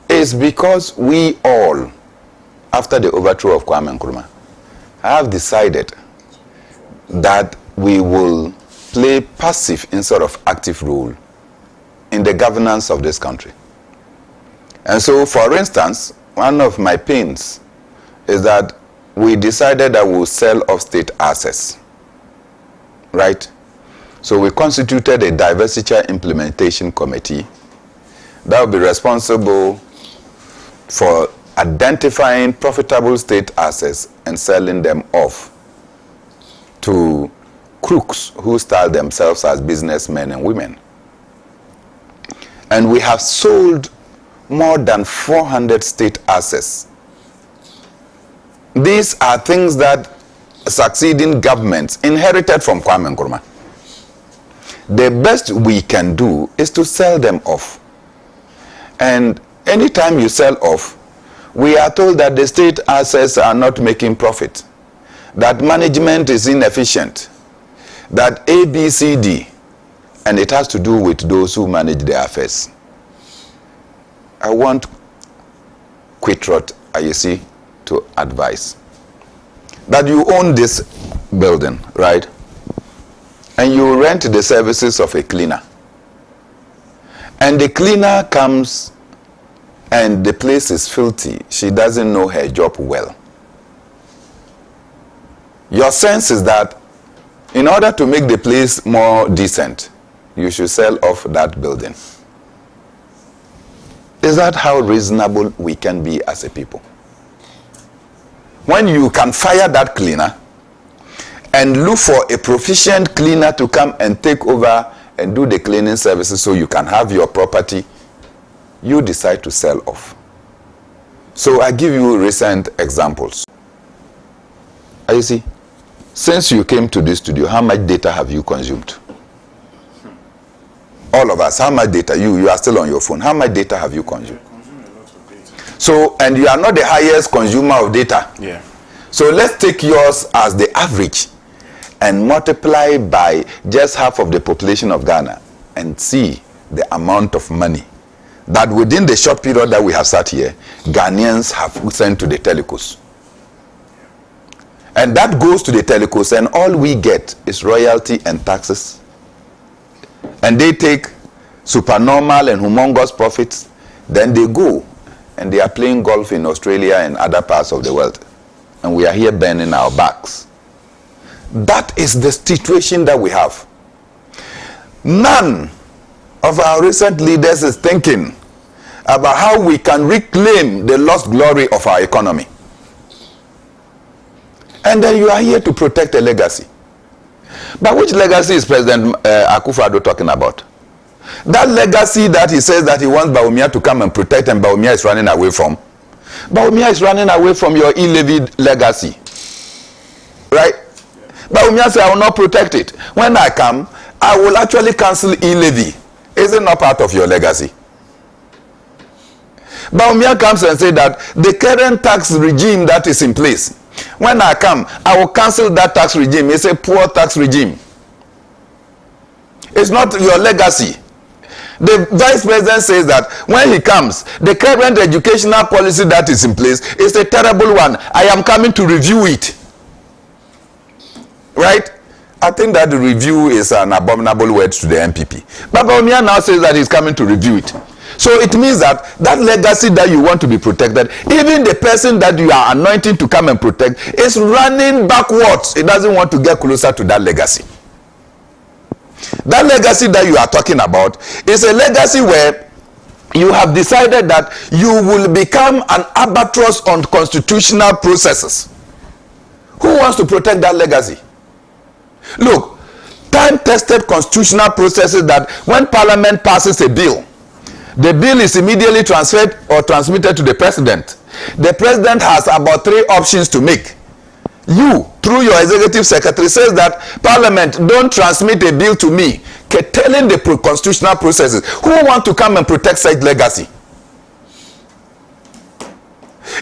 is because we all, after the overthrow of Kwame Nkrumah, I have decided that we will play passive instead of active role in the governance of this country. And so, for instance, one of my pains is that we decided that we'll sell off state assets, right? So we constituted a divestiture implementation committee that will be responsible for identifying profitable state assets and selling them off to crooks who style themselves as businessmen and women. And we have sold more than 400 state assets. These are things that succeeding governments inherited from Kwame Nkrumah. The best we can do is to sell them off. And anytime you sell off, we are told that the state assets are not making profit, that management is inefficient, that A, B, C, D, and it has to do with those who manage the affairs. I want Quitrot IEC to advise that you own this building, right? And you rent the services of a cleaner. And the cleaner comes and the place is filthy. She doesn't know her job well. Your sense is that in order to make the place more decent, you should sell off that building. Is that how reasonable we can be as a people? When you can fire that cleaner and look for a proficient cleaner to come and take over and do the cleaning services so you can have your property, you decide to sell off. So I give you recent examples. You see, since you came to this studio, how much data have you consumed? All of us, how much data? You are still on your phone. How much data have you consumed? So, and you are not the highest consumer of data. Yeah. So let's take yours as the average and multiply by just half of the population of Ghana and see the amount of money that within the short period that we have sat here, Ghanaians have sent to the telecos. And that goes to the telecos, and all we get is royalty and taxes. And they take supernormal and humongous profits. Then they go and they are playing golf in Australia and other parts of the world. And we are here bending our backs. That is the situation that we have. None of our recent leaders is thinking about how we can reclaim the lost glory of our economy. And then you are here to protect a legacy. But which legacy is President Akufo-Addo talking about? That legacy that he says that he wants Bawumia to come and protect, and Bawumia is running away from. Bawumia is running away from your e-levied legacy. Right? Bawumia says, I will not protect it. When I come, I will actually cancel e-levy. Is it not part of your legacy? Bawumia comes and says that the current tax regime that is in place, when I come, I will cancel that tax regime. It's a poor tax regime. It's not your legacy. The vice president says that when he comes, the current educational policy that is in place is a terrible one. I am coming to review it. Right? I think that the review is an abominable word to the MPP. But Bawumia now says that he's coming to review it. So it means that that legacy that you want to be protected, even the person that you are anointing to come and protect is running backwards. It doesn't want to get closer to that legacy. That legacy that you are talking about is a legacy where you have decided that you will become an albatross on constitutional processes. Who wants to protect that legacy? Look, time-tested constitutional processes that when Parliament passes a bill, the bill is immediately transferred or transmitted to the president. The president has about 3 options to make. You, through your executive secretary, says that Parliament don't transmit a bill to me, curtailing the constitutional processes. Who want to come and protect such legacy?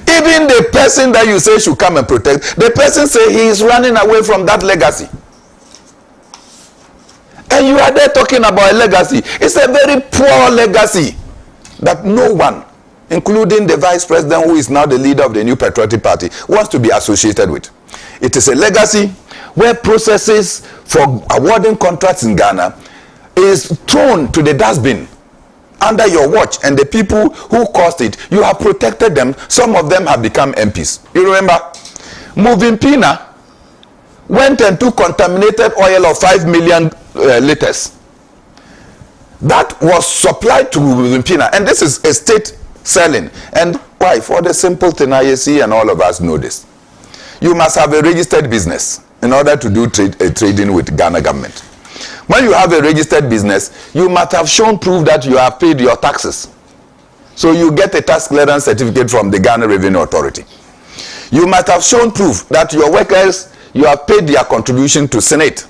Even the person that you say should come and protect, the person say he is running away from that legacy. And you are there talking about a legacy. It's a very poor legacy that no one, including the vice president who is now the leader of the New Patriotic Party, wants to be associated with. It is a legacy where processes for awarding contracts in Ghana is thrown to the dustbin under your watch, and the people who caused it, you have protected them. Some of them have become MPs. You remember, Moving Pina went and took contaminated oil of 5 million liters. That was supplied to Moving Pina, and this is a state selling. And why? For the simple thing, I see, and all of us know this. You must have a registered business in order to do trading with Ghana government. When you have a registered business, you must have shown proof that you have paid your taxes. So you get a tax clearance certificate from the Ghana Revenue Authority. You must have shown proof that your workers, you have paid their contribution to Senate.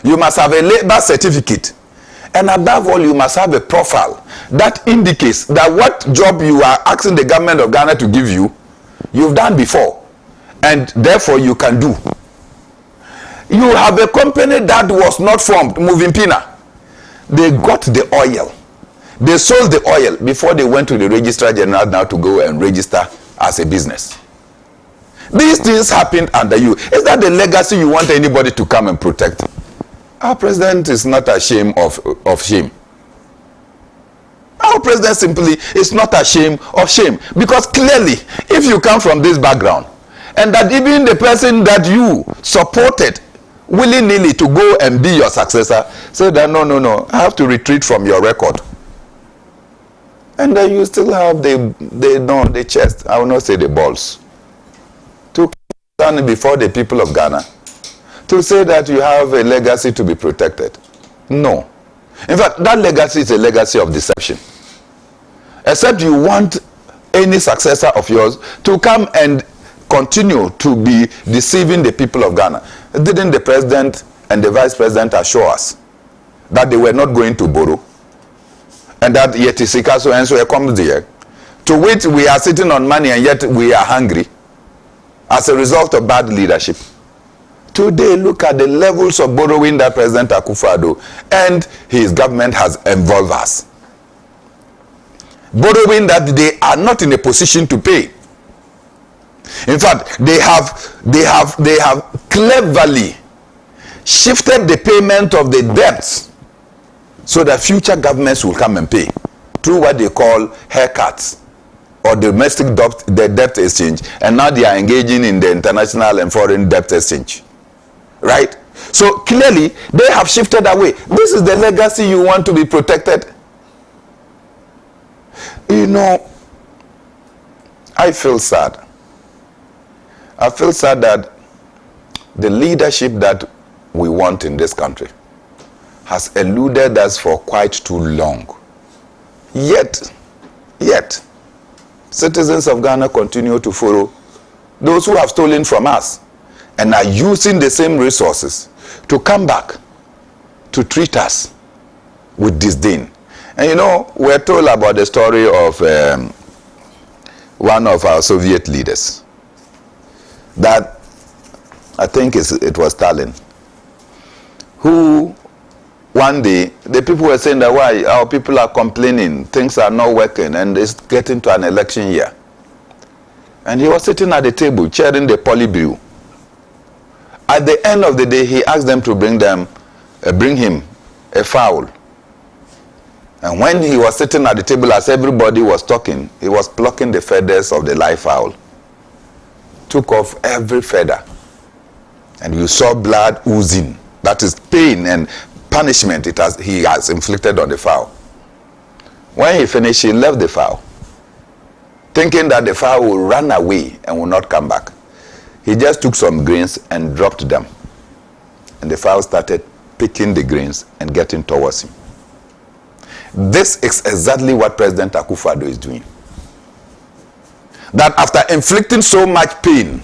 You must have a labor certificate. And above all, you must have a profile that indicates that what job you are asking the government of Ghana to give you, you've done before, and therefore you can do. You have a company that was not formed, Moving Pina. They got the oil. They sold the oil before they went to the Registrar General now to go and register as a business. These things happened under you. Is that the legacy you want anybody to come and protect? Our president is not ashamed of shame. Our president simply is not ashamed of shame. Because clearly, if you come from this background, and that even the person that you supported willy-nilly to go and be your successor, say that no, I have to retreat from your record. And then you still have the chest, I will not say the balls, to stand before the people of Ghana to say that you have a legacy to be protected. No. In fact, that legacy is a legacy of deception. Except you want any successor of yours to come and continue to be deceiving the people of Ghana. Didn't the president and the vice president assure us that they were not going to borrow? And that yet Isikaso and so comes there, to which we are sitting on money and yet we are hungry as a result of bad leadership. Today, look at the levels of borrowing that President Akufo-Addo and his government has involved us. Borrowing that they are not in a position to pay. In fact, they have cleverly shifted the payment of the debts so that future governments will come and pay through what they call haircuts or domestic debt exchange, and now they are engaging in the international and foreign debt exchange. Right? So clearly, they have shifted away. This is the legacy you want to be protected. You know, I feel sad. I feel sad that the leadership that we want in this country has eluded us for quite too long. Yet, citizens of Ghana continue to follow those who have stolen from us and are using the same resources to come back to treat us with disdain. And you know, we're told about the story of one of our Soviet leaders, that I think it was Stalin, who one day the people were saying that why our people are complaining, things are not working, and it's getting to an election year. And he was sitting at the table chairing the Politburo. At the end of the day, he asked them to bring him a fowl. And when he was sitting at the table, as everybody was talking, he was plucking the feathers of the live fowl. Took off every feather. And you saw blood oozing. That is pain and punishment he has inflicted on the fowl. When he finished, he left the fowl, thinking that the fowl will run away and will not come back. He just took some grains and dropped them. And the fowl started picking the grains and getting towards him. This is exactly what President Akufo-Addo is doing. That after inflicting so much pain,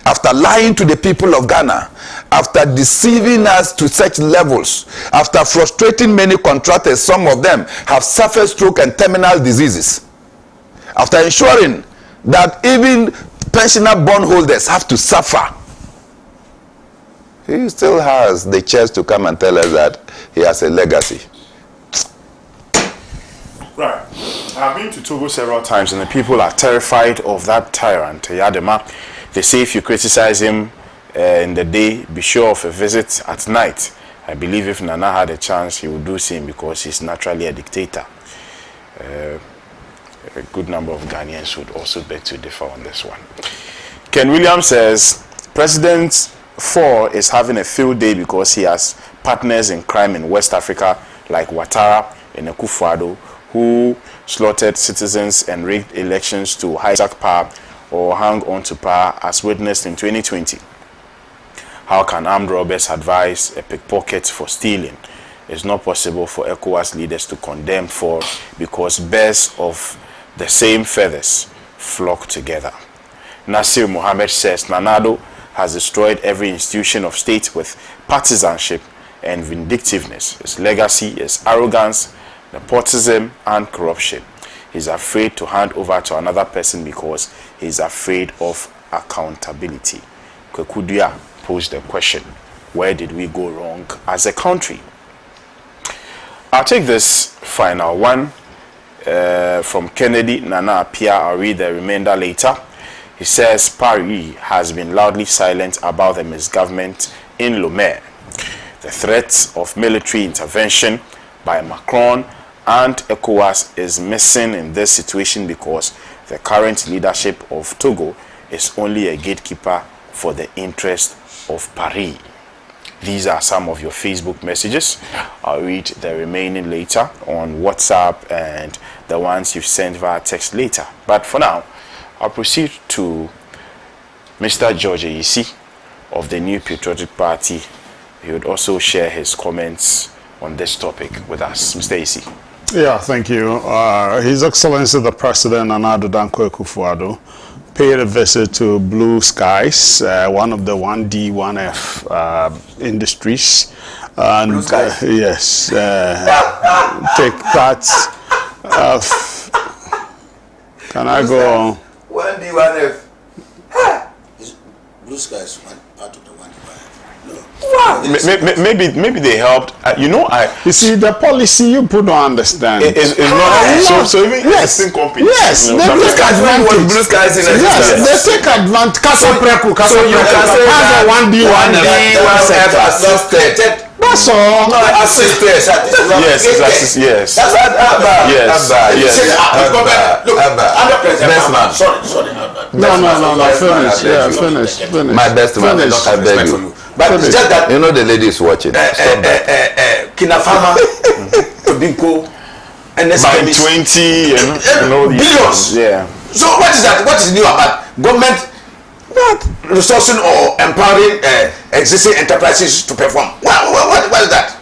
after lying to the people of Ghana, after deceiving us to such levels, after frustrating many contractors, some of them have suffered stroke and terminal diseases, after ensuring that even pensioner bondholders have to suffer, he still has the chance to come and tell us that he has a legacy. Right. I've been to Togo several times, and the people are terrified of that tyrant, Yadema. They say if you criticize him, in the day, be sure of a visit at night. I believe if Nana had a chance, he would do same because he's naturally a dictator. A good number of Ghanaians would also beg to differ on this one. Ken Williams says, President 4 is having a field day because he has partners in crime in West Africa like Ouattara and Akufo-Addo, who slaughtered citizens and rigged elections to hijack power or hang on to power as witnessed in 2020. How can armed robbers advise a pickpocket for stealing? It's not possible for Ecowas leaders to condemn for because birds of the same feathers flock together. Nasir Mohammed says Nanado has destroyed every institution of state with partisanship and vindictiveness. His legacy is arrogance, nepotism, and corruption. He's afraid to hand over to another person because he's afraid of accountability. Kwekudia posed the question, where did we go wrong as a country? I'll take this final one from Kennedy Nana Apia. I'll read the remainder later. He says Paris has been loudly silent about the misgovernment in Lomé. The threat of military intervention by Macron and Ecowas is missing in this situation because the current leadership of Togo is only a gatekeeper for the interest of Paris. These are some of your Facebook messages. I'll read the remaining later on WhatsApp and the ones you've sent via text later. But for now, I'll proceed to Mr. George Ayisi of the New Patriotic Party. He would also share his comments on this topic with us. Mr. Ayisi. Yeah, thank you. His Excellency the President Nana Akufo-Addo paid a visit to Blue Skies, one of the 1D, 1F industries. And, Blue Skies? Yes. Take that. Can I go on? 1D, 1F. Blue Skies one part of the 1D. Wow. Maybe they helped. You see, the policy you put don't understand. It's not. So even existing companies. Yes, they take advantage. Blue Skies in Yes, they take advantage. Kasapreku has a 1D, 1F assisted. That's all. No, assisted. Yes. That's Sorry. No. Finish. My best man. I beg you. But it's just that you know the lady is watching. Stop that. Kinafama, Tobinko, and by 20 and all these billions. things. Yeah. So what is that? What is new about government not resourcing or empowering existing enterprises to perform? What is that?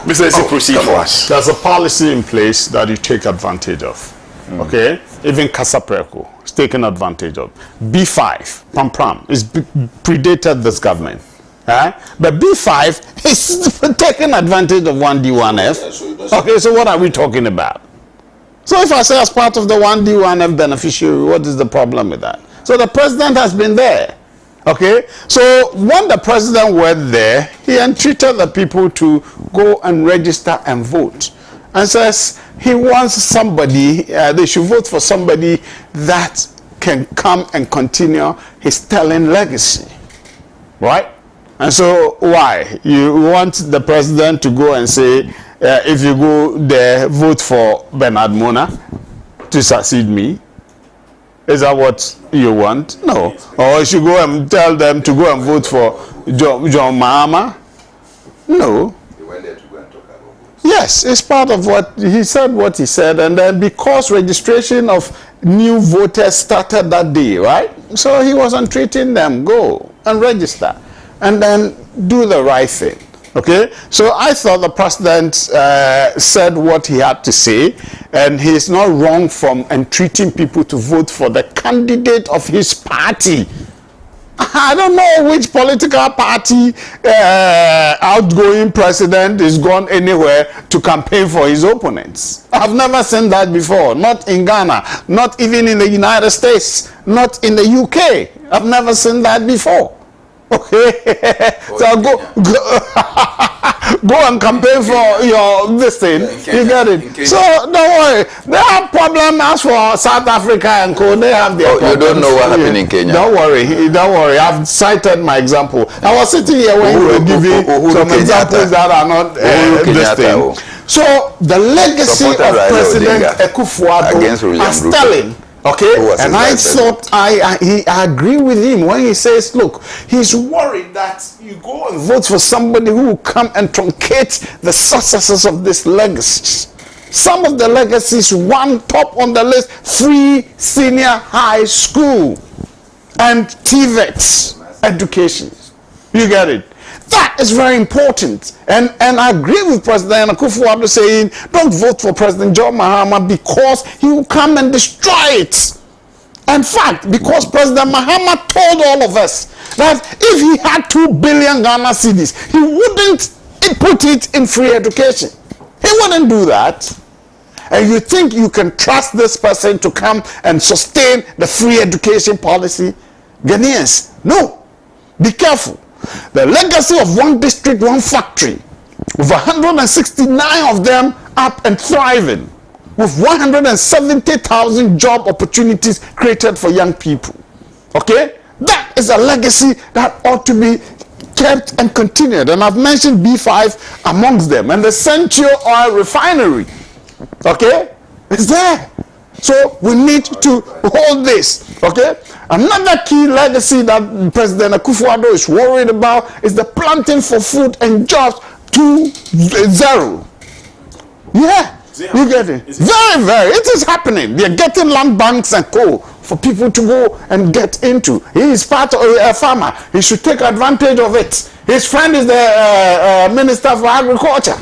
Mr. Ayisi, proceed for us. There's a policy in place that you take advantage of. Okay? Even Kasapreku is taken advantage of. B5, Pram, is predated this government. But B5 is taking advantage of 1D, 1F. Okay, so what are we talking about? So if I say as part of the 1D, 1F beneficiary, what is the problem with that? So the president has been there. Okay, so when the president went there, he entreated the people to go and register and vote. And says he wants somebody, they should vote for somebody that can come and continue his sterling legacy. Right? And so why? You want the president to go and say, if you go there, vote for Bernard Mona to succeed me? Is that what you want? No. Or you should go and tell them to go and vote for John Mahama? No. Yes, it's part of what he said, and then because registration of new voters started that day, right? So he was entreating them, go and register, and then do the right thing. Okay, so I thought the president said what he had to say, and he's not wrong from entreating people to vote for the candidate of his party. I don't know which political party outgoing president is gone anywhere to campaign for his opponents. I've never seen that before. Not in Ghana, not even in the United States, not in the UK. I've never seen that before. Okay, so go and campaign for your this thing. You get it. So don't worry. They have problems as for South Africa and Co. They have their problems. You don't know what happened in Kenya. Don't worry. I've cited my example. I was sitting here when you were giving some examples that are not this thing. So the legacy of President Akufo-Addo are stellar. Okay, and I thought I agree with him when he says, look, he's worried that you go and vote for somebody who will come and truncate the successes of this legacy. Some of the legacies, one top on the list, free senior high school and TVET education. You get it? That is very important. And I agree with President Akufo-Addo saying, don't vote for President John Mahama because he will come and destroy it. In fact, because President Mahama told all of us that if he had 2 billion Ghana cedis, he wouldn't put it in free education. He wouldn't do that. And you think you can trust this person to come and sustain the free education policy? Ghanaians, no. Be careful. The legacy of one district, one factory, with 169 of them up and thriving, with 170,000 job opportunities created for young people. Okay? That is a legacy that ought to be kept and continued. And I've mentioned B5 amongst them. And the Central Oil Refinery, okay, is there. So we need to hold this, okay? Another key legacy that President Akufo-Addo is worried about is the planting for food and jobs to zero. Yeah, you get it. Very, very. It is happening. They're getting land banks and co for people to go and get into. He is part of a farmer. He should take advantage of it. His friend is the Minister for Agriculture.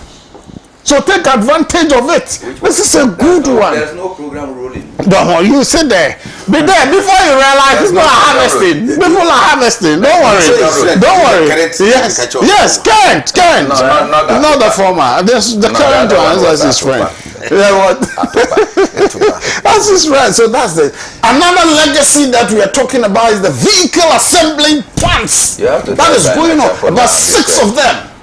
So take advantage of it. This is a good one. There's no program ruling. No, you sit there. Be there before you realize people are harvesting. People are harvesting. Don't worry. Don't worry. Yes, current. Not the former. The current one. That's his friend. That's his friend. So that's it. Another legacy that we are talking about is the vehicle assembling plants. That is going on. About 6 of them.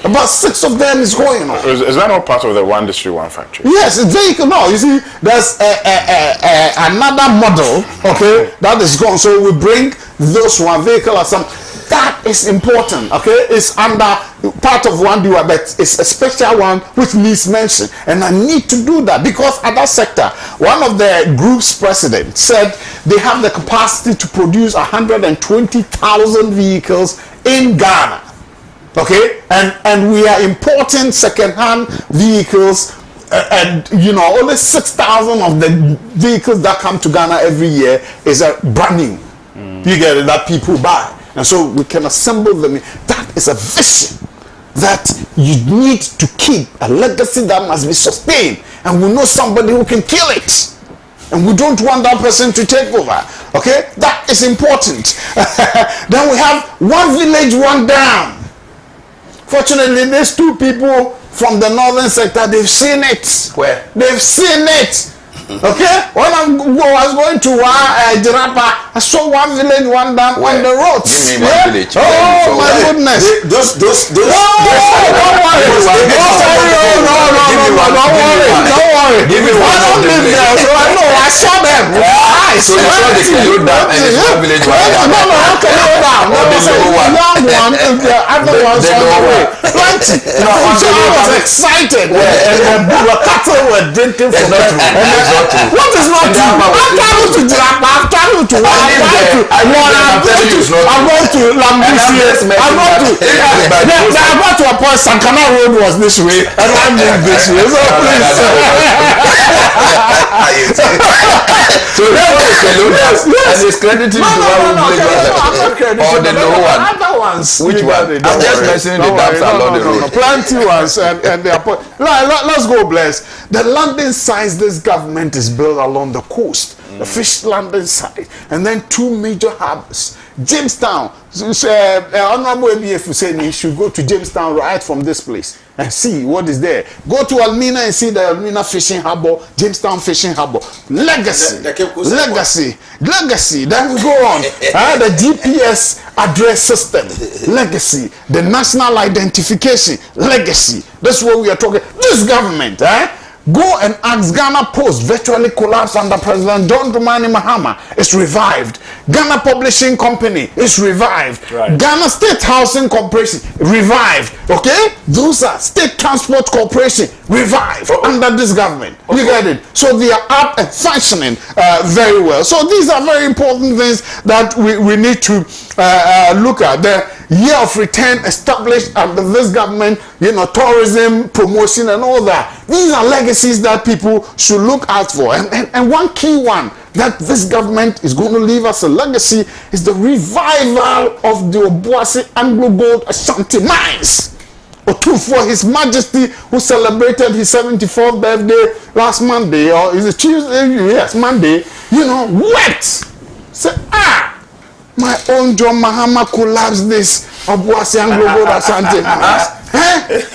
About 6 of them is going on. Is that not part of the one district, one factory? Yes, it's vehicle. No, you see, there's another model, okay, that is gone. So we bring those one vehicle or some. That is important, okay? It's under part of one dual, but it's a special one which needs mention. And I need to do that because at that sector, one of the group's presidents said they have the capacity to produce 120,000 vehicles in Ghana. Okay, and we are importing second-hand vehicles, and you know only 6,000 of the vehicles that come to Ghana every year is a brand new. You get it, that people buy, and so we can assemble them. That is a vision that you need to keep, a legacy that must be sustained, and we know somebody who can kill it, and we don't want that person to take over. Okay, that is important. Then we have one village, one dam. Fortunately, these 2 people from the northern sector, they've seen it. Where? They've seen it. Okay? When I was going to Jirapa, I saw one village, one dam on the roads. Give me one village. Oh, my goodness. Those. Don't worry. Don't worry. Give me one. I don't live there, so I know. I saw them. So you saw the Kano dam and it's one village, one dam. No, Kano dam. There was a young one and the other ones on the way. Plenty. So I was excited. And the cattle were drinking from it. What is not true? I'm traveling to Jirapa. I'm traveling to I'm going to Lambusi. I'm going to a point. Sankana Road was this way, and I moved this way. So please. So and it's credited to one or the low one. Other ones. Which one? I'm just mentioning the dams along the road. Plenty ones, and they are. Let's go, bless. The landing sites this government is built along the coast. a fish landing site, and then 2 major harbors. Jamestown, Honorable ABF saying you should go to Jamestown right from this place and see what is there. Go to Almina and see the Almina fishing harbor, Jamestown fishing harbor. Legacy. Then we go on. The GPS address system. Legacy. The national identification. Legacy. That's what we are talking. This government, go and ask Ghana Post, virtually collapsed under President John Dramani Mahama, is revived. Ghana Publishing Company is revived. Right. Ghana State Housing Corporation revived. Okay, those are State Transport Corporation revived under this government. You get it? So they are up and functioning very well. So these are very important things that we need to look at. The year of return established under this government, tourism promotion and all that. These are legacies that people should look out for. And one key one that this government is going to leave us a legacy is the revival of the Obuasi Anglo Gold Ashanti mines. For His Majesty, who celebrated his 74th birthday last Monday, or is it Tuesday? Yes, Monday. Wept. Say, my own John Mahama collapsed this Obuasi Anglo Gold Ashanti mines.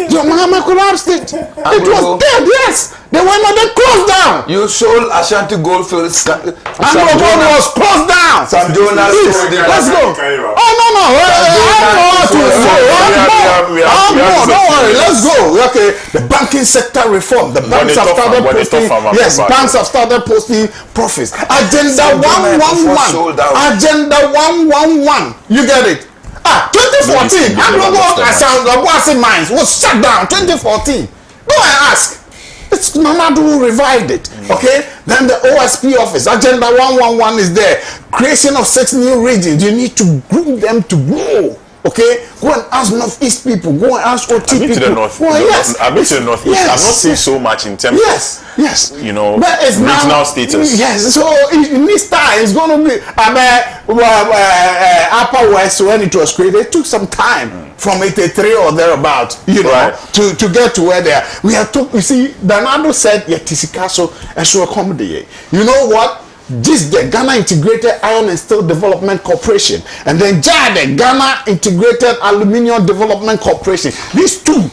John Mahama collapsed it. It was dead, yes. They were not, they closed down. You sold Ashanti Goldfields. Anglo Gold was closed down. Some donors. Let's go. Oh, no. Don't worry. Let's go. Okay. The banking sector reform. The banks have started posting. Yes, banks have started posting profits. Agenda 111. Agenda 111. You get it? 2014. Anglo Gold Ashanti mines was shut down. 2014. Go and ask. It's Mamadu who revived it. Okay, then the OSP office, Agenda 111 is there. Creation of 6 new regions. You need to groom them to grow. Okay, go and ask Northeast people. Go and ask OT people. I've been to the North. I've been to the Northeast. Yes. I've not seen so much in terms of but it's regional status. Yes, so in this time it's going to be Upper West when it was created. It took some time from 83 or thereabout, to get to where they are. We have to. You see, Danado said, "Yetisikaso esho accommodate." You know what? This the Ghana Integrated Iron and Steel Development Corporation, and then JADE, Ghana Integrated Aluminium Development Corporation. These two,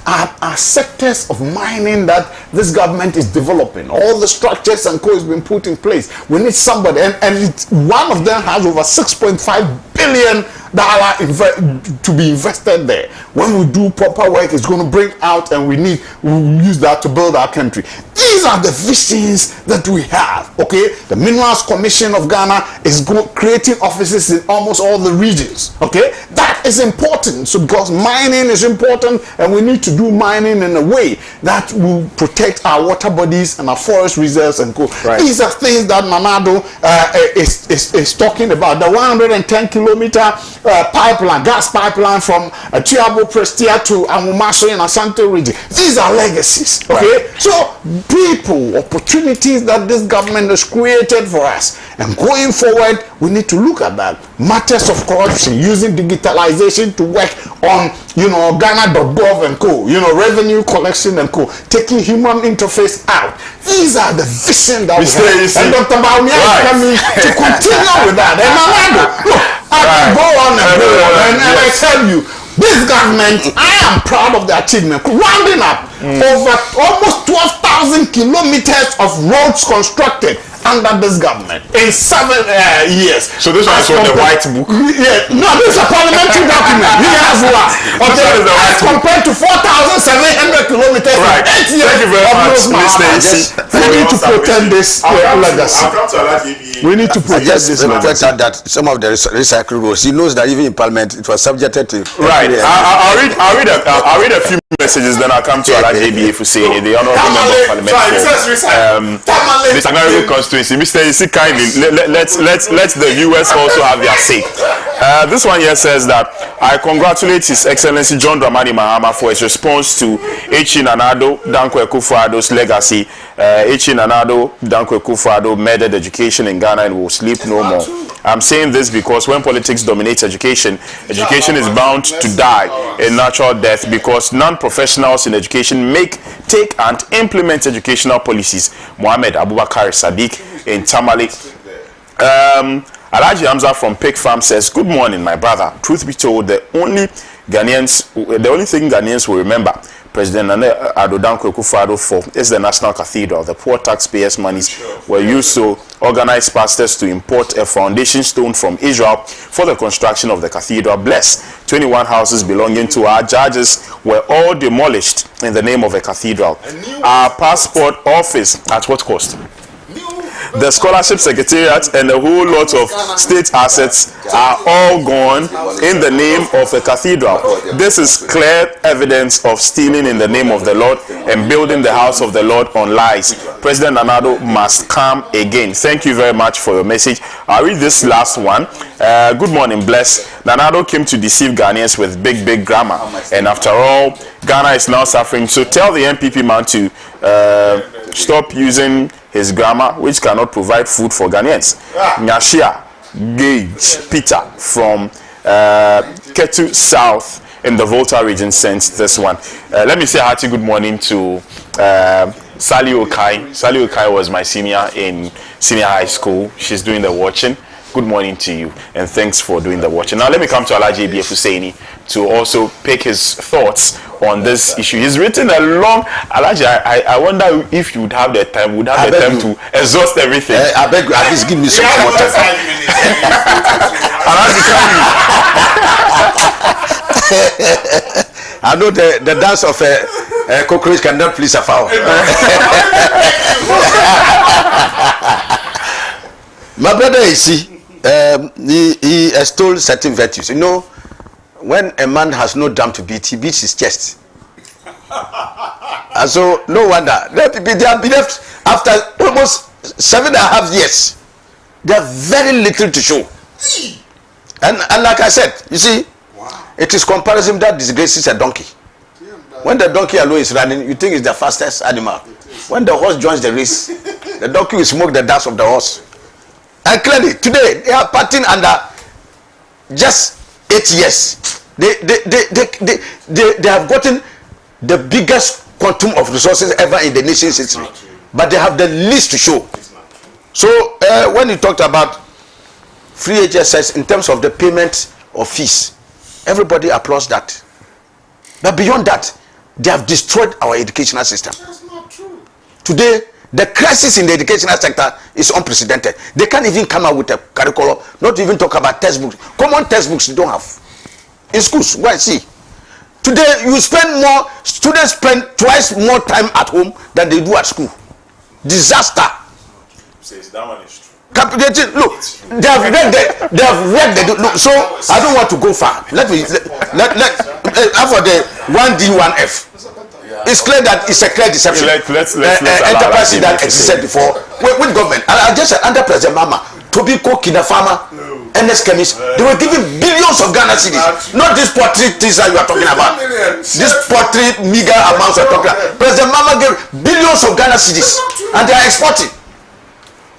are sectors of mining that this government is developing. All the structures and code has been put in place. We need somebody, and one of them has over $6.5 billion to be invested there. When we do proper work, it's going to bring out, and we'll use that to build our country. These are the visions that we have. Okay, the Minerals Commission of Ghana is creating offices in almost all the regions. Okay, that is important. So because mining is important, and we need to do mining in a way that will protect our water bodies and our forest reserves and co. These are things that Mamado is talking about. The 110-kilometer pipeline, gas pipeline from Chiabo Prestia to Amumaso in Ashanti region. These are legacies. Okay, so people, opportunities that this government has created for us, and going forward, we need to look at that. Matters of corruption, using digitalization to work on, Ghana.gov and co. Revenue collection and co. Taking human interface out. These are the vision that we have. And Dr. Baumia is coming to continue with that. And look, I can go on and go on, and I tell you, this government, I am proud of the achievement. Rounding up, over almost 12,000 kilometers of roads constructed under this government in 7 years. So this one is from the white book? Yeah, no, this is a parliamentary document. Here's one. Okay, as compared to 4,700 kilometers in 8 years. Thank you very much, Mr. AC. We need to protect this legacy. We need to protect this legacy. That some of the recycled roads, he knows that even in Parliament it was subjected to. Right. I'll read a few messages, then I'll come to Alhaji ABA for saying the honorable member of Parliament for this Agarigo constituency. Mr. AC, kindly let the viewers also have their say. This one here says that I congratulate His Excellency John Dramani Mahama for his response to Nana Addo Dankwa Akufo-Addo's legacy. Nana Addo Dankwa Akufo-Addo murdered education in Ghana and will sleep no more. I'm saying this because when politics dominates education, education is bound to die a natural death because non-professionals in education take and implement educational policies. Mohammed Abubakar Sadiq, in Tamale. Alhaji Hamza from Pig Farm says, good morning, my brother. Truth be told, the only thing Ghanaians will remember President Akufo-Addo for is the National Cathedral. The poor taxpayers' monies were used to organize pastors to import a foundation stone from Israel for the construction of the cathedral. Bless 21 houses belonging to our judges were all demolished in the name of a cathedral. Our passport office, at what cost? The scholarship secretariat and a whole lot of state assets are all gone in the name of a cathedral. This is clear evidence of stealing in the name of the Lord and building the house of the Lord on lies. President Nana-Addo must come again. Thank you very much for your message. I'll read this last one. Good morning, bless. Nana-Addo came to deceive Ghanaians with big grammar, and after all, Ghana is now suffering. So tell the NPP man to stop using his grammar, which cannot provide food for Ghanaians. Nyashia Gage Peter from Ketu South in the Volta region sent this one. Let me say a hearty good morning to Sally Okai. Sally Okai was my senior in senior high school. She's doing the watching. Good morning to you, and thanks for doing the watching. Now let me come to Alhaji ABF Husseini to also pick his thoughts on this issue. He's written a long, Alhaji, I wonder if you would have the time, to exhaust everything. I beg you, at least give me some more time. I know the dance of a cockroach cannot please a fowl. My brother, you see, he extolled certain virtues. You know, when a man has no dam to beat, he beats his chest. And so, no wonder. They have been left after almost 7.5 years. They have very little to show. And like I said, you see, it is comparison that disgraces a donkey. When the donkey alone is running, you think it's the fastest animal. When the horse joins the race, the donkey will smoke the dust of the horse. And clearly, today, they are partying under just 8 years. They have gotten the biggest quantum of resources ever in the nation's history. But they have the least to show. So, when you talked about free HSS in terms of the payment of fees, everybody applauds that. But beyond that, they have destroyed our educational system. That's not true. Today, the crisis in the educational sector is unprecedented. They can't even come out with a curriculum, not even talk about textbooks. Common textbooks you don't have. In schools, go and see. Today, students spend twice more time at home than they do at school. Disaster. Says that one is true. Look, they have read the look. So I don't want to go far. Let for the 1D 1F. It's clear that it's a clear deception. Let's enterprise that existed before with government. And I just said under President Mama, Tobiko Kinafama, NS Chemist, they were giving billions of Ghana cedis. Not this pottery things that you are talking about. This pottery meager amounts you are talking about. President Mama gave billions of Ghana cedis, and they are exporting.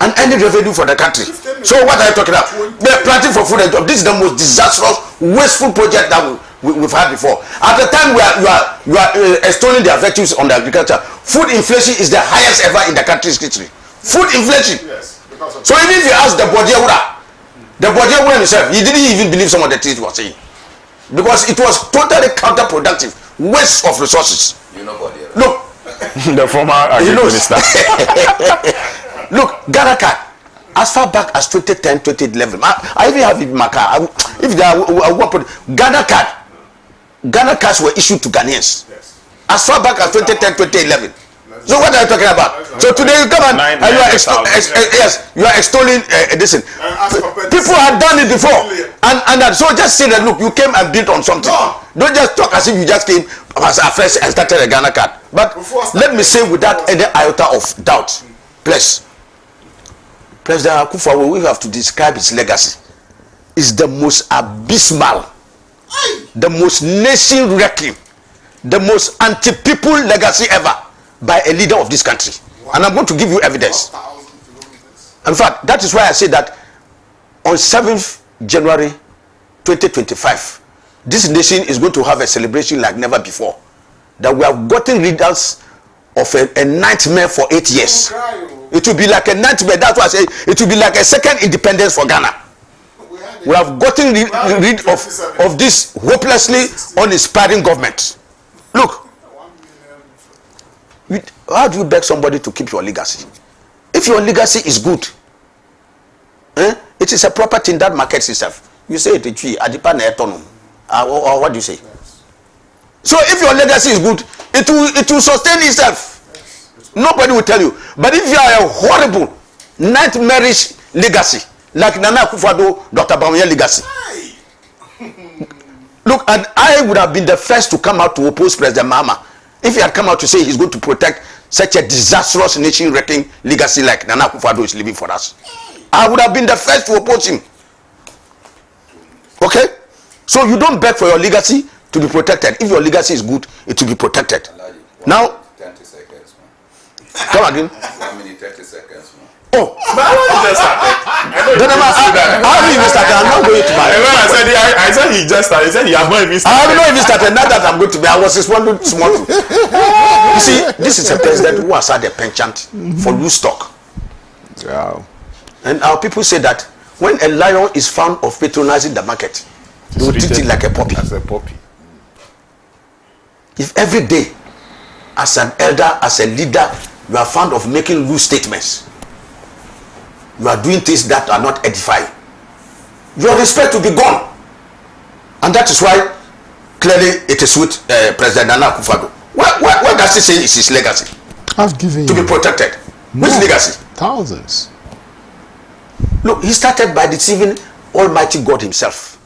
And any revenue for the country. So what are you talking about? They're planting for food and job. This is the most disastrous, wasteful project that we've had before. At the time you are extolling their virtues on the agriculture. Food inflation is the highest ever in the country's history. Food inflation. Yes, so even if you ask the Bodiawura himself, he didn't even believe some of the things he was saying. Because it was totally counterproductive. Waste of resources. You know Bodiawura? Look. The former minister. Look, Ghana card, as far back as 2010, 2011, I even have it in my car. If there are Ghana cards were issued to Ghanaians. yes. As far back as 2010, 2011. So what are you talking about? So today you come and you are extolling this. People have done it before, and so just say that look, you came and built on something. No. Don't just talk as if you just came as a fresh and started a Ghana card. But let me say without any iota of doubt, please. President Akufo-Addo, we have to describe his legacy, is the most abysmal, the most nation-wrecking, the most anti-people legacy ever by a leader of this country. And I'm going to give you evidence. In fact, that is why I say that on 7th January 2025, this nation is going to have a celebration like never before. That we have gotten rid of a nightmare for 8 years. It will be like a nightmare. That's why I say it will be like a second independence for Ghana. We have gotten rid of this hopelessly uninspiring government. Look, how do you beg somebody to keep your legacy? If your legacy is good, it is a property in that market itself. You say it, or what do you say? So if your legacy is good, it will sustain itself. Nobody will tell you. But if you are a horrible, nightmarish legacy, like Nana Akufo-Addo, Dr. Bawumia legacy. Look, and I would have been the first to come out to oppose President Mahama if he had come out to say he's going to protect such a disastrous nation-wrecking legacy like Nana Akufo-Addo is leaving for us. I would have been the first to oppose him. Okay? So you don't beg for your legacy to be protected. If your legacy is good, it will be protected. Now, 30 seconds. Come again. 1 minute, 30 seconds. Oh, How have you even started? I'm not going to buy. I said he just started. He said he has not even started. I have not even started. Not that I'm going to buy. I was responding small. You see, this is a president who has had a penchant for loose stock. Wow. And our people say that when a lion is found of patronizing the market, they will treat it like a puppy. As a puppy. If every day, as an elder, as a leader, you are found of making loose statements, you are doing things that are not edifying, your respect will be gone. And that is why clearly it is with President Nana Akufo-Addo. What does he say is his legacy? I've given To you be protected. Which legacy? thousands. Look, he started by deceiving Almighty God himself.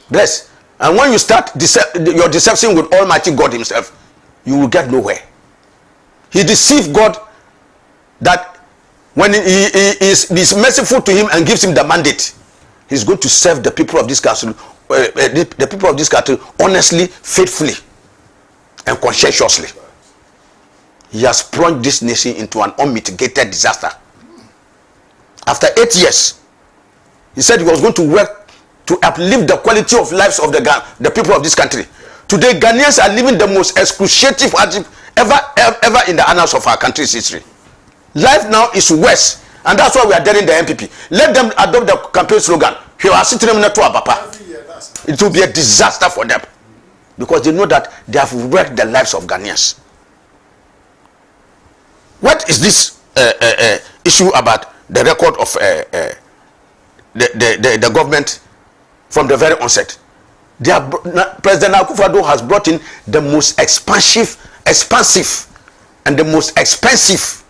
Bless. And when you start your deception with Almighty God himself, you will get nowhere. He deceived God that when he is merciful to him and gives him the mandate, he's going to serve the people of this country, the people of this country honestly, faithfully, and conscientiously. He has plunged this nation into an unmitigated disaster. After 8 years, he said he was going to work to uplift the quality of lives of the people of this country. Today, Ghanaians are living the most excruciating hardship ever in the annals of our country's history. Life now is worse, and that's why we are daring the MPP. Let them adopt the campaign slogan. It will be a disaster for them, because they know that they have wrecked the lives of Ghanaians. What is this issue about the record of the government from the very onset? President Akufo-Addo has brought in the most expansive, and the most expensive,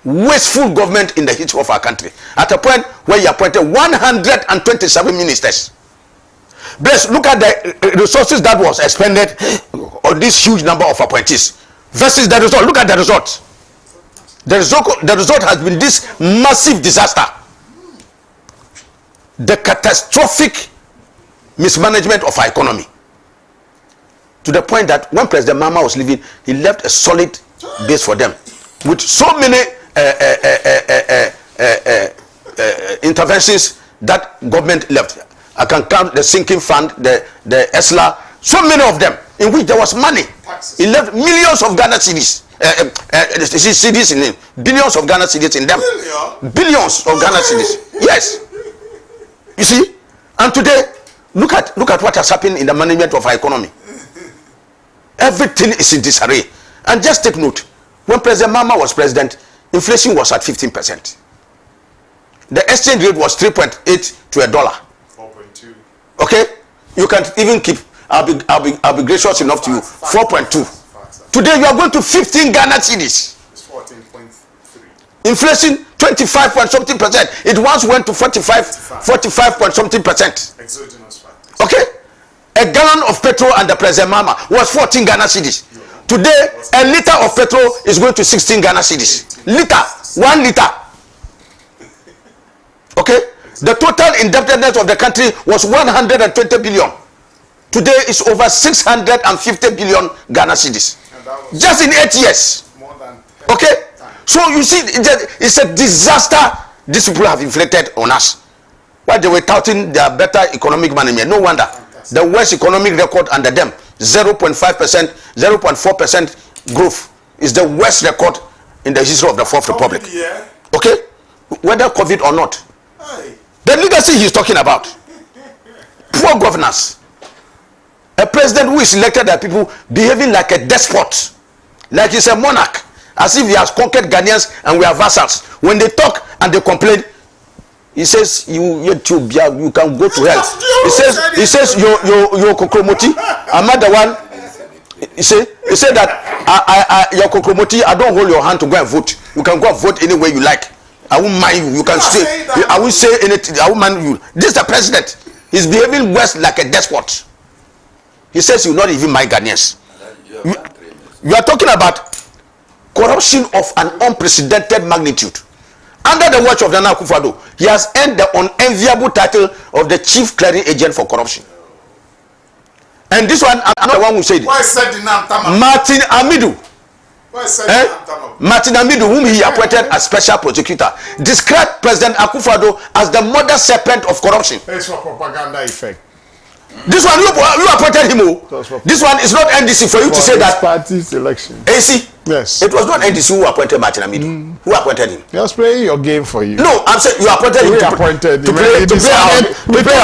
wasteful government in the history of our country. At a point where he appointed 127 ministers. Bless, look at the resources that was expended on this huge number of appointees versus the result. Look at the result. The result has been this massive disaster. The catastrophic mismanagement of our economy, to the point that when President Mahama was leaving, he left a solid base for them with so many interventions that government left. I can count the sinking fund, the ESLA, so many of them in which there was money. He left millions of Ghana cedis, cedis in him, billions of Ghana cedis in them, billions of Ghana cedis. Yes, you see. And today, look at what has happened in the management of our economy. Everything is in disarray. And just take note, when President Mahama was president, inflation was at 15%. The exchange rate was 3.8 to a dollar. 4.2. Okay, you can even keep. I'll be gracious enough to you. 4.2. Today you are going to 15 Ghana cedis. It's 14.3. Inflation 25 point something percent. It once went to 45 point something percent. Exogenous factors. Okay, a gallon of petrol under President Mahama was 14 Ghana cedis. Today, a liter of petrol is going to 16 Ghana cedis. Liter, 1 liter. Okay, the total indebtedness of the country was 120 billion. Today is over 650 billion Ghana cedis. Just in 8 years. More than 10 Okay, times. so you see, it's a disaster these people have inflicted on us. While they were touting their better economic management, no wonder. The worst economic record under them, 0.5%, 0.4% growth is the worst record in the history of the Fourth Republic. Yeah. Okay? Whether COVID or not. Aye. The legacy he's talking about. Poor governance. A president who is elected by people behaving like a despot. Like he's a monarch. As if he has conquered Ghanaians and we are vassals. When they talk and they complain, he says you can go to hell. He says your kokromoti. I'm not the one. He said that your kokromoti, I don't hold your hand to go and vote. You can go and vote any way you like. I won't mind you. You can say. I won't say anything. I won't mind you. This is the president. He's behaving worse like a despot. He says you not even mind Ghanaians. You are talking about corruption of an unprecedented magnitude. Under the watch of Nana Akufo-Addo, he has earned the unenviable title of the chief clearing agent for corruption. And this one, I'm not the one who said it. Why said the name Tama? Martin Amidu. Why said the name Tama? Martin Amidu, whom he appointed as special prosecutor, described President Akufo-Addo as the mother serpent of corruption. It's for propaganda effect. This one, you appointed him. This one is not NDC for you to say that. Party's election. AC. Yes. It was not NDC who appointed Martin Amidu. Who appointed him? He was playing your game for you. No, I'm saying you appointed him to play our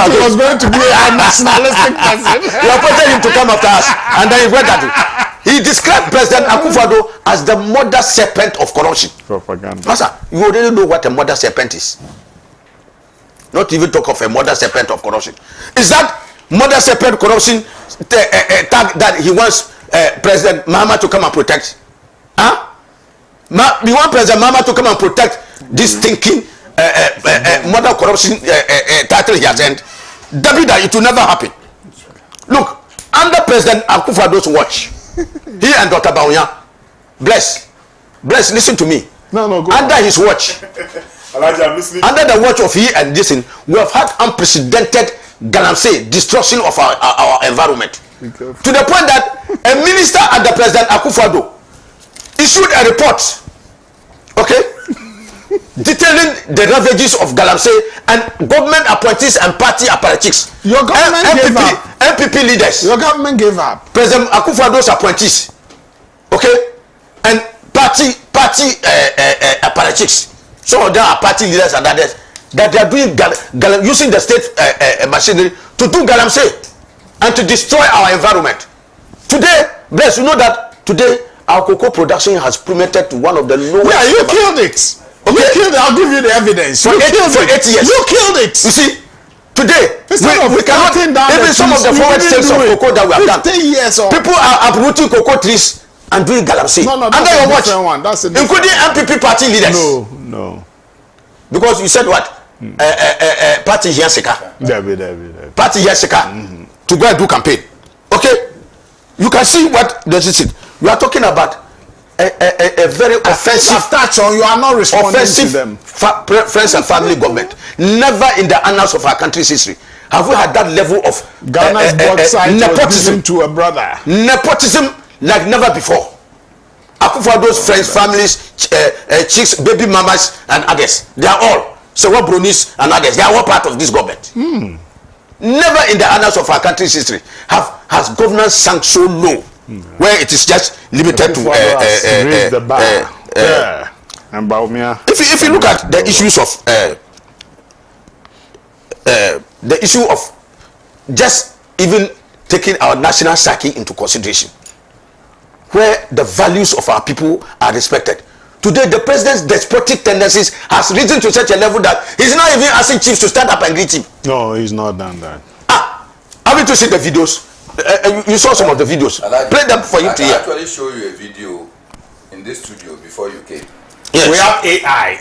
He was going to be a nationalistic person. You appointed him to come after us, and then he went at it. He described President Akufo-Addo as the mother serpent of corruption. Propaganda. Master, you already know what a mother serpent is. Not even talk of a mother serpent of corruption. Is that mother serpent corruption tag that he wants President Mahama to come and protect? Huh? You want President Mahama to come and protect this thinking mother corruption title he has earned? David, it will never happen. Look, under President Akufo-Addo's watch, he and Dr. Bawumia, bless, listen to me. No, go under on. his watch, Elijah, I'm listening. under the watch of he and this, we have had unprecedented galamsey destruction of our environment. To the point that a minister under President Akufo-Addo issued a report, okay, detailing the ravages of galamsey and government appointees and party apparatchiks. Your government gave up. MPP leaders. Your government gave up. President Akufo-Addo's appointees, okay, and party apparatchiks. Some of them are party leaders and others that they are doing using the state machinery to do galamsey and to destroy our environment. Today, bless, you know that today our cocoa production has plummeted to one of the lowest. Yeah, you killed it. Okay. You killed it. I'll give you the evidence. For 8 years. You killed it. You see, today we cannot cutting down even some of the forward sales of cocoa that we have done. 15 years old. People are uprooting cocoa trees and doing galamsey No, under that's your a watch, different one. That's a different including MPP party leaders. No. Because you said what? Party here sika. David. Party here sika to go and do campaign. Okay, you can see what does it say. We are talking about a very offensive touch on. You are not responding to them. Friends and family government. Never in the annals of our country's history have we had that level of Ghana's both sides nepotism to a brother. Nepotism like never before. Akufo-Addo's friends, families, chicks, baby mamas, and others. They are all. So what Bronis and others, they are all part of this government. Never in the annals of our country's history has governance sunk so low, where it is just limited to the bar. And Bawumia. If you look at the issues of the issue of just even taking our national psyche into consideration, where the values of our people are respected. Today, the president's despotic tendencies has risen to such a level that he's not even asking chiefs to stand up and greet him. No, he's not done that. Haven't you seen the videos? You saw some of the videos. Play them for you to hear. I actually show you a video in this studio before you came. Yes. We have AI.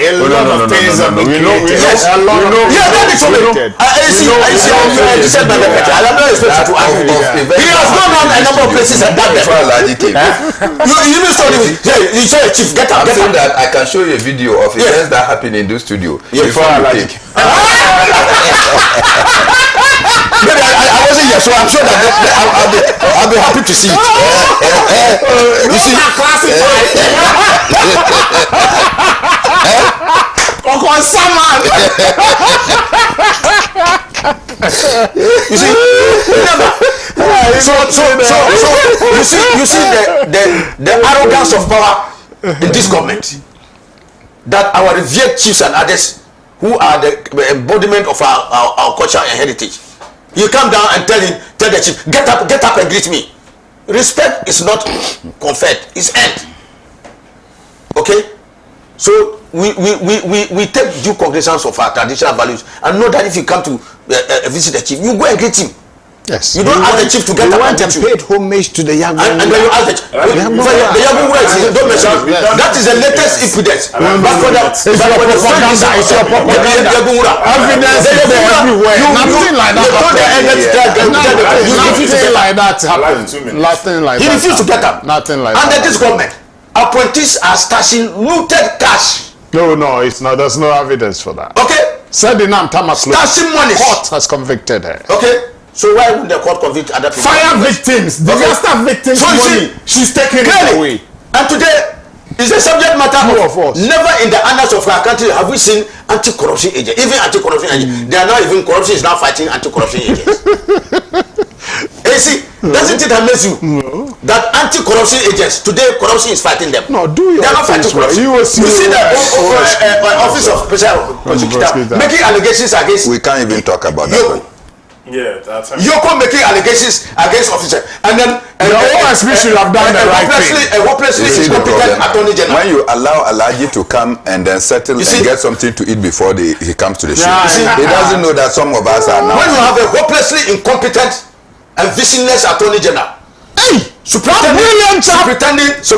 A No, lot of things have been created. Yes. A lot of Yeah, that is so. I see. You said by the picture. I am not expected to ask you. He has gone on a number of places and done Before them. Alaji came. You even told him. You saw a chief. Get up. I'm Get saying up. that I can show you a video of events that happened in this studio before you came. Maybe I wasn't here, so I'm sure that I'll be happy to see it. You see, you see, remember. So You see the arrogance of power in this government. That our revered chiefs and others who are the embodiment of our culture and heritage. You come down and tell the chief, get up and greet me. Respect is not conferred, it's earned. Okay? So we take due cognizance of our traditional values and know that if you come to visit the chief, you go and greet him. Yes. You don't ask the chief to get up and greet you. Paid homage to the young and then you ask the chief. The young words, don't mention it. That is the latest impudence. But for the propaganda, it's your propaganda. Evidence is there everywhere. Nothing like that. Nothing like that happened. Nothing like that. He refused to get up. Nothing like that. Under this government, appointees are stashing looted cash. No, it's not. There's no evidence for that. Okay. Said the name Tamas. Stashing money. Court has convicted her. Okay. So why would the court convict other people? Fire victims, disaster victims. So money. She's taking it away. And today is a subject matter of us. Never in the annals of our country have we seen anti-corruption agents. Even anti-corruption agents, they are now even corruption is now fighting anti-corruption agents. You see, doesn't it amaze you that anti-corruption agents today corruption is fighting them? No, do your they are not fighting corruption. You see that office of prosecutor making allegations against. We can't even talk about that one. Yeah, that's Yoko making allegations against officers, and then the OSP should have done the right thing. A hopelessly incompetent attorney general. When you allow Alaji to come and then settle and get something to eat before he comes to the show, he doesn't know that some of us are now. When you have a hopelessly incompetent and visionless attorney general,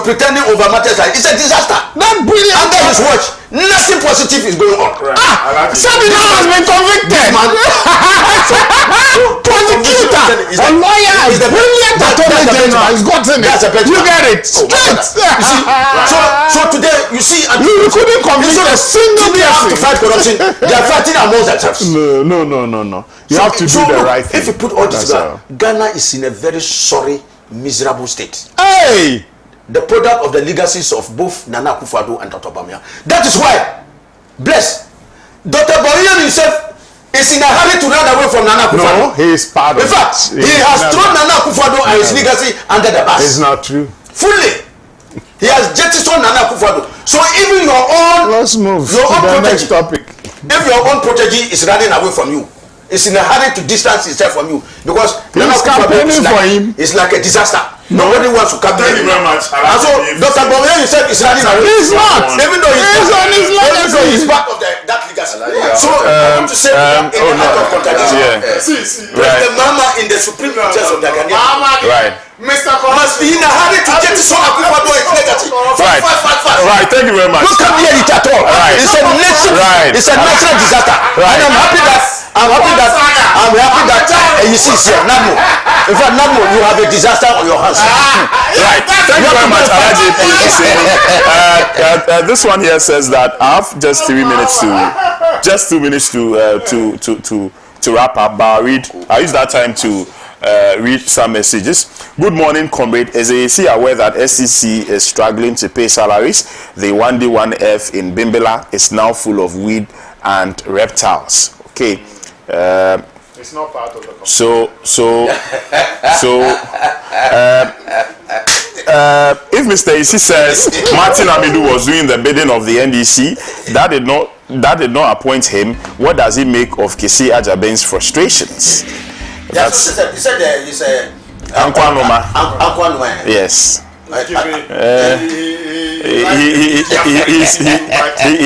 pretending over matters like it's a disaster. That brilliant. Under his watch, nothing positive is going on. Sabina has been convicted. Prosecutor, a lawyer, a brilliant attorney general has gotten it. You get it straight. So today you see, you couldn't convict a single person to fight corruption. They are fighting among themselves. No. You have to do the right thing. If you put all this together, Ghana is in a very sorry, miserable state. Hey, the product of the legacies of both Nana Akufo-Addo and Dr. Bawumia. That is why, bless, Dr. Bawumia himself is in a hurry to run away from Nana Akufo-Addo. No, he is part of it. In fact, he has thrown Nana Akufo-Addo and his legacy under the bus. It's not true. Fully. He has jettisoned Nana Akufo-Addo. So even your own, let's move your to own the protege, next topic. If your own protege is running away from you, it's in a hurry to distance itself from you because Nana Akufo-Addo is like a disaster. Nobody wants to come. Thank you very much. And so Dr. Bawumia himself is running away. He's not. Even though he's part of that legacy. So I want to say in the heart of contradiction. The mama in the supreme interest of the Ghanian. Right. Must be in a hurry to get to Akufo-Addo his legacy. Right. Thank you very much. Don't come near it at all. Right. It's a national disaster. Right. And I'm happy that you see here, Namo. In fact, Namo, you have a disaster on your hands. Right. Thank you very much, Alaji. This one here says that I have just 2 minutes to wrap up. But I'll use that time to read some messages. Good morning, comrade. Is AAC aware that SCC is struggling to pay salaries? The 1D1F in Bimbela is now full of weed and reptiles. Okay. It's not part of the if Mr. Isi says Martin Amidu was doing the bidding of the NDC, that did not appoint him, what does he make of Kesi Ajaben's frustrations? Yes, he said Ankwanoma. Yes. He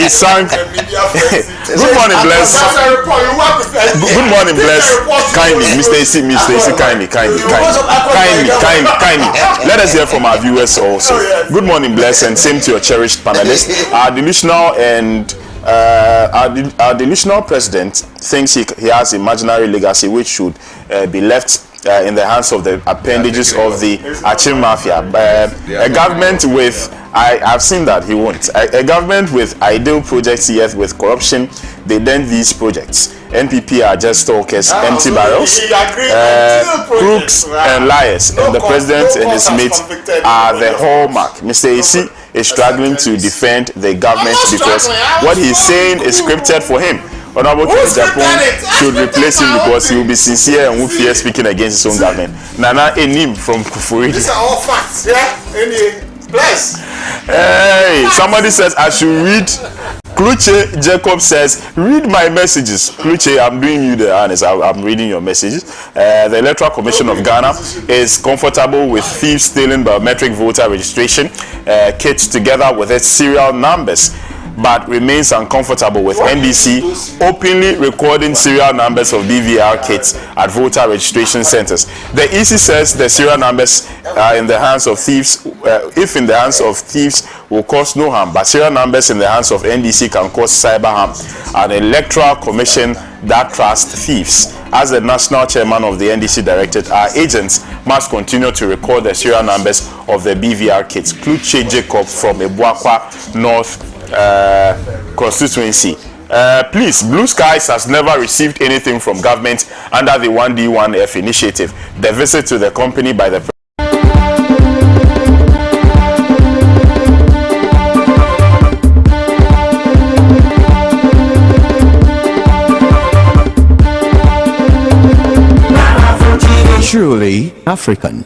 sang. Good morning, bless. Good morning, bless. Kindly, Mr. AC, kindly. Let us hear from our viewers also. Good morning, bless, and same to your cherished panelists. Our delusional president thinks he has imaginary legacy which should be left in the hands of the appendages of the Achim Mafia. A government with, I've seen that he won't. A government with ideal projects yet with corruption, they dent these projects. NPP are just talkers, empty barrels, crooks and liars, and the president and his mates are the hallmark. Mr. AC is struggling to defend the government because what he's saying is scripted for him. Honorable Japan should replace him because he will be sincere and will fear speaking against his own government. Nana Enim from Kufuri. These are all facts, yeah? Plus. Hey, somebody says I should read. Kluche Jacob says, read my messages. Kluche, I'm doing you the honest. I'm reading your messages. The Electoral Commission of Ghana is comfortable with thieves stealing biometric voter registration kits together with its serial numbers, but remains uncomfortable with NDC openly recording serial numbers of BVR kits at voter registration centers. The EC says the serial numbers are in the hands of thieves, if in the hands of thieves, will cause no harm, but serial numbers in the hands of NDC can cause cyber harm. An electoral commission that trusts thieves. As the national chairman of the NDC directed, our agents must continue to record the serial numbers of the BVR kits. Kluche Jacob from Ebuakwa North constituency. Please, Blue Skies has never received anything from government under the 1D1F initiative. The visit to the company by the truly African.